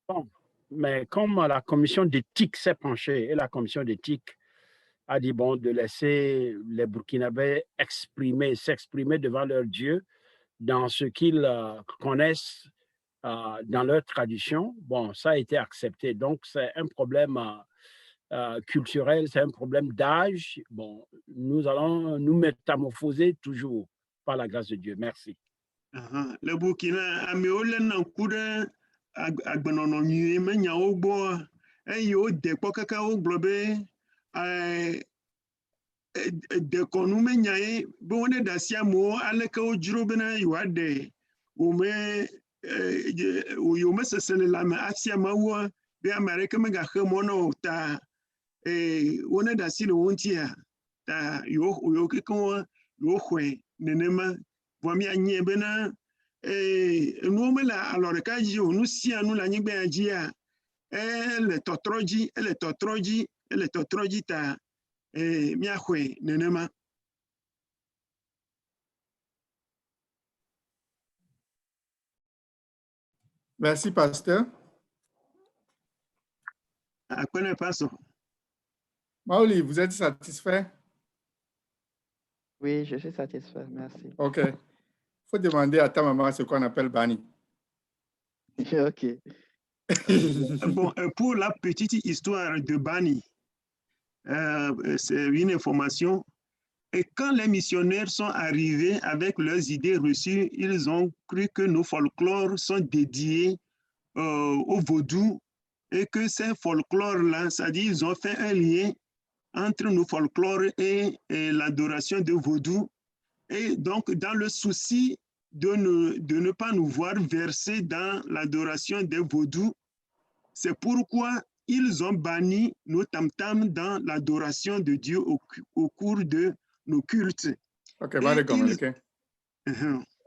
Bon, mais comme la commission d'éthique s'est penchée et la commission d'éthique a dit bon de laisser les Burkinabés s'exprimer devant leur Dieu dans ce qu'ils connaissent dans leur tradition, bon, ça a été accepté. Donc, c'est un problème culturel, c'est un problème d'âge. Bon, nous allons nous métamorphoser toujours par la grâce de Dieu. Merci. Le Burkina, améole nan kude agbenono nyi menya ogbo eyo de pokaka oglobe de konu menya e bo ne dasia mo aleke ojuro bena yuade o yo me sesele la me asia mawo be amerika me ga khemo no ta one dasi le wontia ta yo kekon yo khwe nenema vomi anye bena nous me la alors ka ji onu si anu la nyigbe aji a le totroji ta mi akhwe nenema. Merci, pasteur. Akpene pastor. Maoli, vous êtes satisfait? Oui, je suis satisfait, merci. OK. Il faut demander à ta maman ce qu'on appelle Bani. OK. Bon, pour la petite histoire de Bani, c'est une information. Et quand les missionnaires sont arrivés avec leurs idées reçues, ils ont cru que nos folklores sont dédiés au vaudou et que ces folklores-là, c'est-à-dire ils ont fait un lien entre nos folklores et l'adoration de vaudou. Et donc, dans le souci de ne pas nous voir verser dans l'adoration des vaudous, c'est pourquoi ils ont banni nos tam-tams dans l'adoration de Dieu au cours de nos cultes. OK, vale comme OK.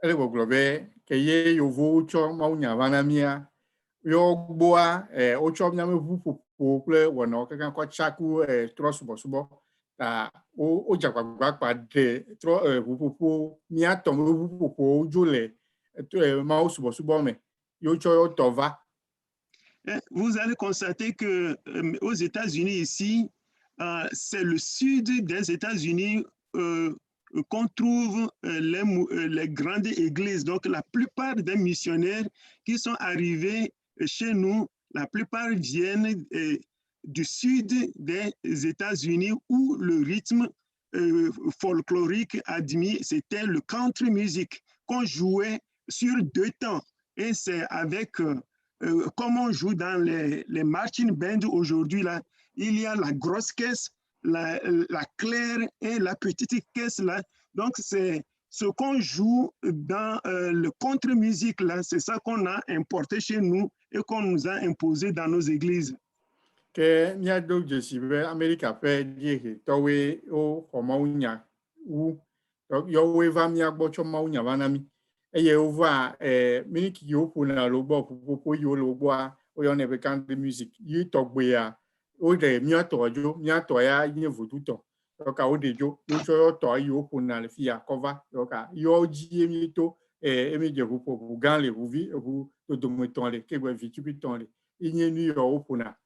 Elle va glober que ye yo vo cho ma unya vana mia yo boa ocho mia me vu pour wono ka ko chaku tro subo ta o jakwa pa de tro vu mia tom vu jole ma subo me yo cho yo tova. Vous allez constater que aux États-Unis ici, c'est le sud des États-Unis qu'on trouve les grandes églises. Donc, la plupart des missionnaires qui sont arrivés chez nous, la plupart viennent du sud des États-Unis où le rythme folklorique admis, c'était le country music qu'on jouait sur 2 temps. Et c'est avec, comme on joue dans les marching bands aujourd'hui, là, il y a la grosse caisse, la claire et la petite caisse là. Donc, c'est ce qu'on joue dans le contre-musique, là, c'est ça qu'on a importé chez nous et qu'on nous a imposé dans nos églises. Que mia do jesi be America fe die towe o homaunya u yo we va mia gbocho maunya banami eye over miniki yo pona lo gbo popo yo lo gbo a o yo ne be country music yi togbe ya o de mia tojo mia to ya yin voduto o ka o de jo yo so yo to yo pona le fia cover yo ka yo ji emi to emi je popo bu gan le bu vi bu to mo ton le ke gbe vi tu bi ton le yin ni yo pona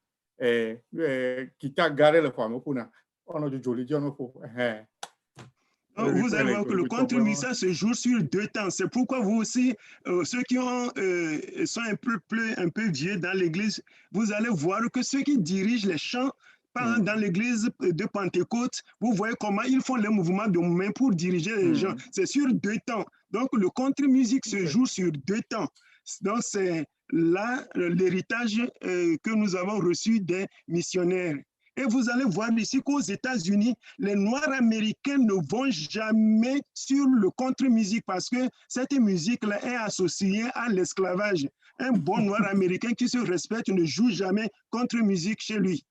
kita gare le femme pour na on a du joli on pour donc, vous allez voir que le contre-musique se joue sur 2 temps. C'est pourquoi vous aussi, ceux qui sont un peu vieux dans l'église, vous allez voir que ceux qui dirigent les chants dans l'église de Pentecôte, vous voyez comment ils font les mouvements de main pour diriger les gens. C'est sur 2 temps. Donc, le contre-musique se joue sur 2 temps. Donc, c'est là l'héritage que nous avons reçu des missionnaires. Et vous allez voir ici qu'aux États-Unis, les Noirs américains ne vont jamais sur le contre-musique parce que cette musique-là est associée à l'esclavage. Un bon Noir américain qui se respecte ne joue jamais contre-musique chez lui.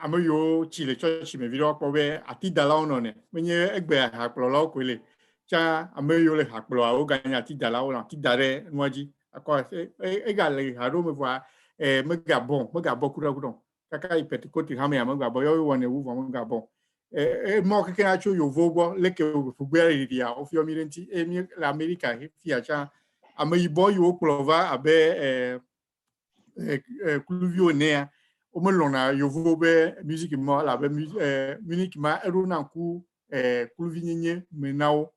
Amoyo chile church me video ko be ati dala ono ne menye egbe ha kpolo kwele cha amoyo le ha kpolo o ganya ati dala o ati dare nwaji akọ e ga le ha ro me va me ga bon kura kudon kaka ipet ko ti ha me am ga bo yo won e wu mo ga bon mo ke ka cho yo vogo le ke fu gbe ri ya o fi o mi renti mi la America fi a cha amoyi bo yo kpolo va abe kluvio ne o me lona yo vo be musique mo la be musique ma ero na ku kluvinye menao.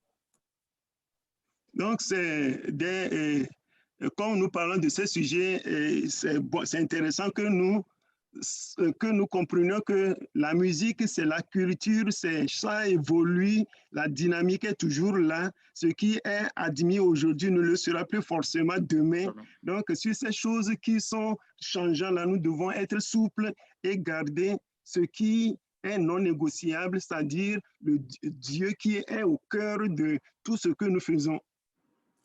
Donc c'est des quand nous parlons de ce sujet, c'est intéressant que nous comprenions que la musique, c'est la culture, ça évolue, la dynamique est toujours là. Ce qui est admis aujourd'hui ne le sera plus forcément demain. Donc, sur ces choses qui sont changeantes, là, nous devons être souples et garder ce qui est non négociable, c'est-à-dire le Dieu qui est au cœur de tout ce que nous faisons.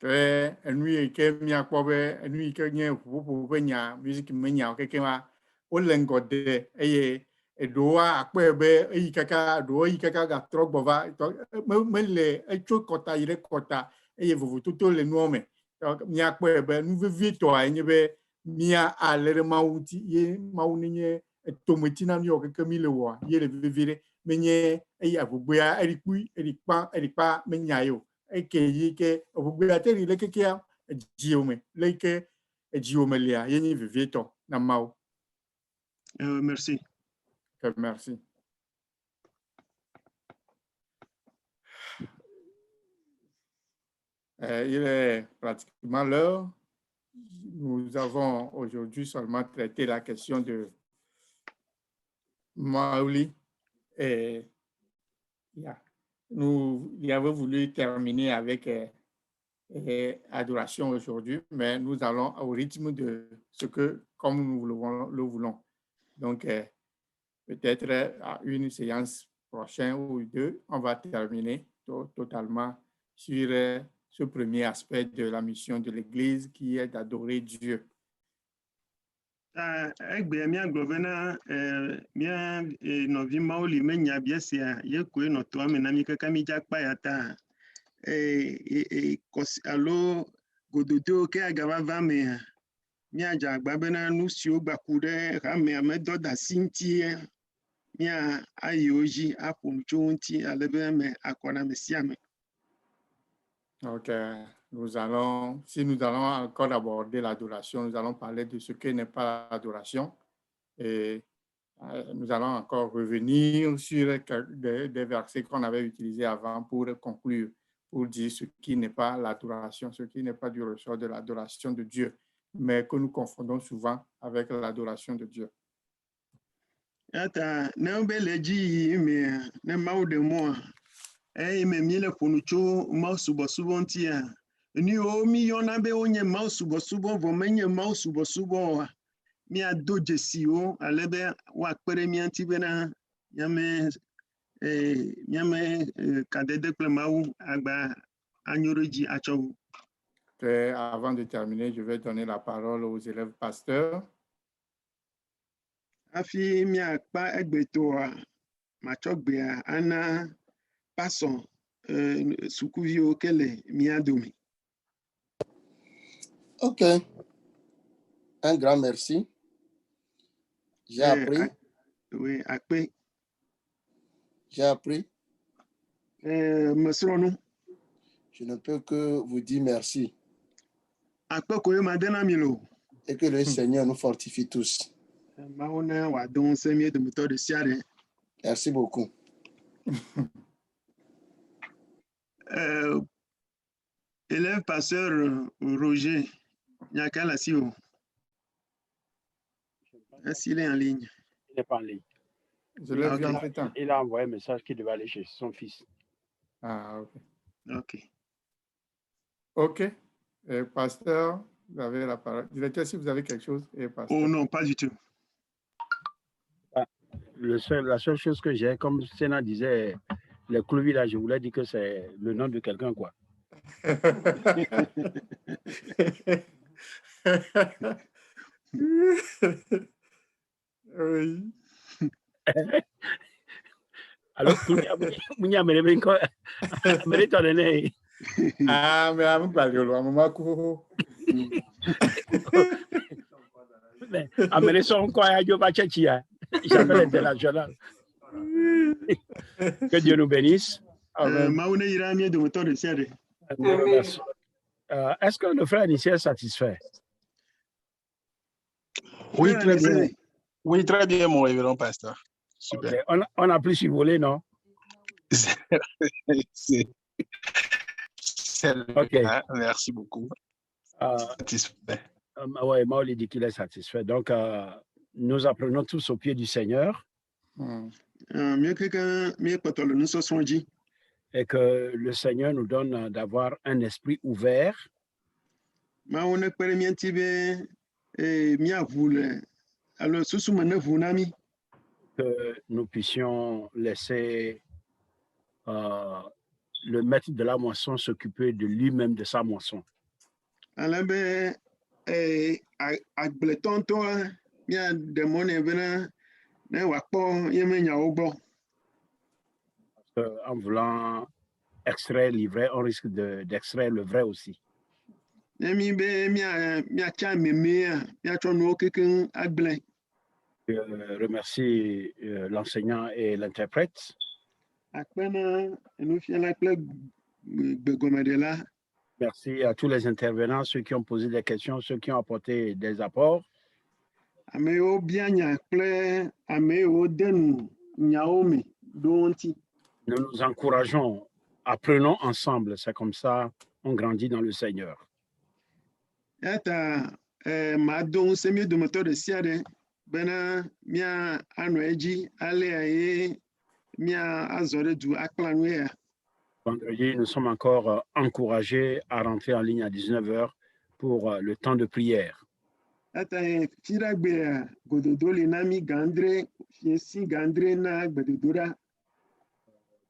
Enui ke mia kwobe enui ke nye pupu benya music menya ke kema o lengode eye edoa akpebe eyi kaka do yi kaka ga trogbova me le echo kota ire kota eye vovo toto le nuome mia akpebe nu vivito enye be mia alere mauti ye mauninye tomotina mi o ke mi le wo ye le vivire menye eyi abugbea erikpa menya yo eke yike obugbeateri lekekia jiome leke jiomelia yeni vivito na mau. Merci. Merci. Il est pratiquement l'heure. Nous avons aujourd'hui seulement traité la question de Maoli et nous avons voulu terminer avec adoration aujourd'hui, mais nous allons au rythme de ce que, comme nous le voulons. Donc, peut-être à une séance prochaine ou 2, on va terminer totalement sur ce premier aspect de la mission de l'Église qui est d'adorer Dieu. Egbe mia glovena mia novi maoli menya biasia ye ko no to amena mi kaka mi jakpa ya ta alo gododo ke agaba va me mia jagba bena nu si o gbakude ha me amedo da sinti mia ayoji apunchonti alebe me akona mesiame. OK. Si nous allons encore aborder l'adoration, nous allons parler de ce qui n'est pas l'adoration. Et nous allons encore revenir sur des versets qu'on avait utilisés avant pour conclure, pour dire ce qui n'est pas l'adoration, ce qui n'est pas du ressort de l'adoration de Dieu, mais que nous confondons souvent avec l'adoration de Dieu. Ata neubeleji me ne maude mo me mile ponucho mausubo subontia ni o mi yona be onye mausubo subo vo menye mausubo subo mi adoje si o alebe wa pere mi anti bena yame Miame kadede kple mawu agba anyorodzi atsɔwu. Avant de terminer, je vais donner la parole aux élèves pasteurs. Hafi miakpa egbetoa matsɔ gbea ana pasɔ sukuviwo ke le mia dome. Ok. Un grand merci. J'ai appris. Oui, akpe. J'ai appris. Mesrɔ̃nu. Je ne peux que vous dire merci. Akpe koe madena mi lo. Et que le Seigneur nous fortifie tous. Mawu ne wòado ŋusẽ mía dometɔ ɖe sia ɖe. Merci beaucoup. Élève pasteur Roger, il y a quel assis? Est-ce qu'il est en ligne? Il n'est pas en ligne. Je l'ai vu entre-temps. Il a envoyé un message qu'il devait aller chez son fils. Ah, ok. Ok. Ok. Pasteur, vous avez la parole. Directeur, si vous avez quelque chose. Pasteur. Oh non, pas du tout. La seule chose que j'ai, comme Sénat disait, les clouvis là, je voulais dire que c'est le nom de quelqu'un, quoi. Oui. Alors, ah, mais à moment amener son quoi à Yoba Tchéchia. J'appelle l'international. Que Dieu nous bénisse. Est-ce que le frère Anissier est satisfait? Oui, très bien. Oui, très bien, mon révérend pasteur. Super. Okay. On a plus survolé, non? C'est okay. Merci beaucoup. Satisfait. Oui, Maoli dit qu'il est satisfait. Donc, nous apprenons tous au pied du Seigneur. Et que le Seigneur nous donne d'avoir un esprit ouvert. Que nous puissions laisser le maître de la moisson s'occuper de lui-même de sa moisson. En voulant extraire l'ivraie, on risque d'extraire le vrai aussi. Je remercie l'enseignant et l'interprète. Merci à tous les intervenants, ceux qui ont posé des questions, ceux qui ont apporté des apports. Nous nous encourageons, apprenons ensemble, c'est comme ça on grandit dans le Seigneur. Vendredi, nous sommes encore encouragés à rentrer en ligne à 19h pour le temps de prière.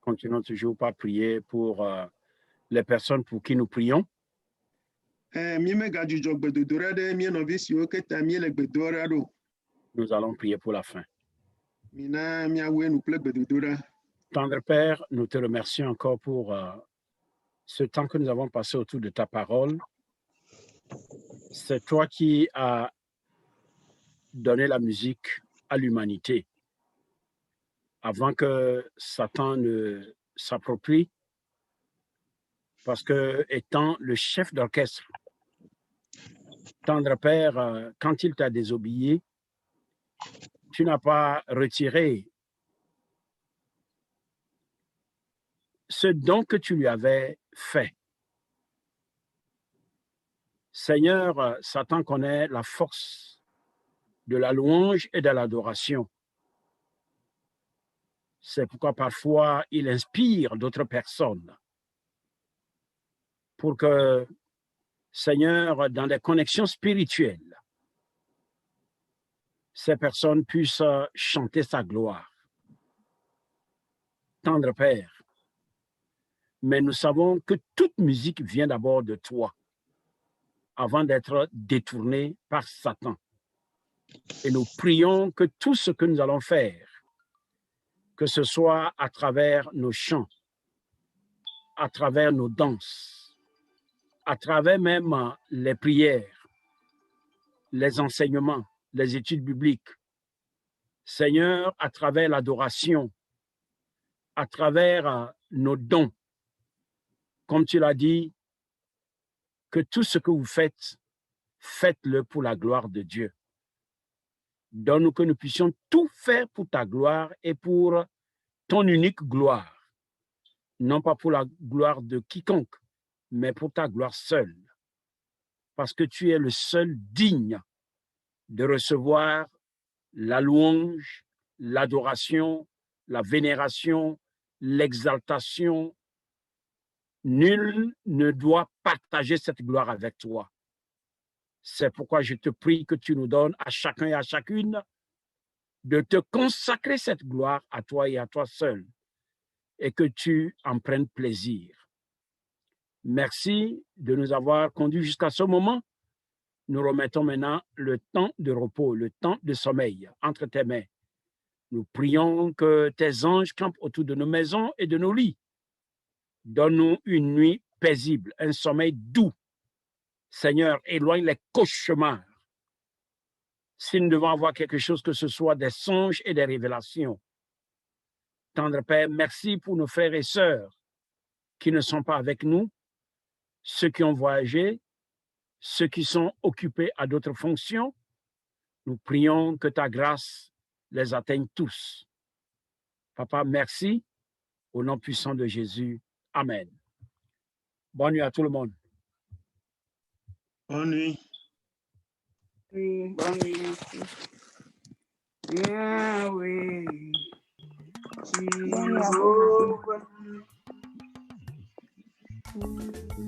Continuons toujours par prier pour les personnes pour qui nous prions. Nous allons prier pour la fin. Tendre Père, nous te remercions encore pour ce temps que nous avons passé autour de ta parole. C'est toi qui as donné la musique à l'humanité avant que Satan ne s'approprie, parce que étant le chef d'orchestre, Tendre Père, quand il t'a désobéi, tu n'as pas retiré ce don que tu lui avais fait. Seigneur, Satan connaît la force de la louange et de l'adoration. C'est pourquoi parfois il inspire d'autres personnes pour que, Seigneur, dans des connexions spirituelles, ces personnes puissent chanter sa gloire. tendre Père. Mais nous savons que toute musique vient d'abord de toi, avant d'être détournée par Satan. Et nous prions que tout ce que nous allons faire, que ce soit à travers nos chants, à travers nos danses, à travers même les prières, les enseignements, les études bibliques, Seigneur, à travers l'adoration, à travers nos dons, comme tu l'as dit, que tout ce que vous faites, faites-le pour la gloire de Dieu. Donne-nous que nous puissions tout faire pour ta gloire et pour ton unique gloire, non pas pour la gloire de quiconque, mais pour ta gloire seule, parce que tu es le seul digne de recevoir la louange, l'adoration, la vénération, l'exaltation. Nul ne doit partager cette gloire avec toi. C'est pourquoi je te prie que tu nous donnes à chacun et à chacune de te consacrer cette gloire à toi et à toi seul, et que tu en prennes plaisir. Merci de nous avoir conduits jusqu'à ce moment. Nous remettons maintenant le temps de repos, le temps de sommeil entre tes mains. Nous prions que tes anges campent autour de nos maisons et de nos lits. Donne-nous une nuit paisible, un sommeil doux. Seigneur, éloigne les cauchemars. Si nous devons avoir quelque chose, que ce soit des songes et des révélations. Tendre Père, merci pour nos frères et sœurs qui ne sont pas avec nous, ceux qui ont voyagé, ceux qui sont occupés à d'autres fonctions. Nous prions que ta grâce les atteigne tous. Papa, merci. Au nom puissant de Jésus. Amen. Bonne nuit à tout le monde. Bonne nuit. Oui, bonne nuit. Yahweh, Bonne nuit à vous. Jéhovah.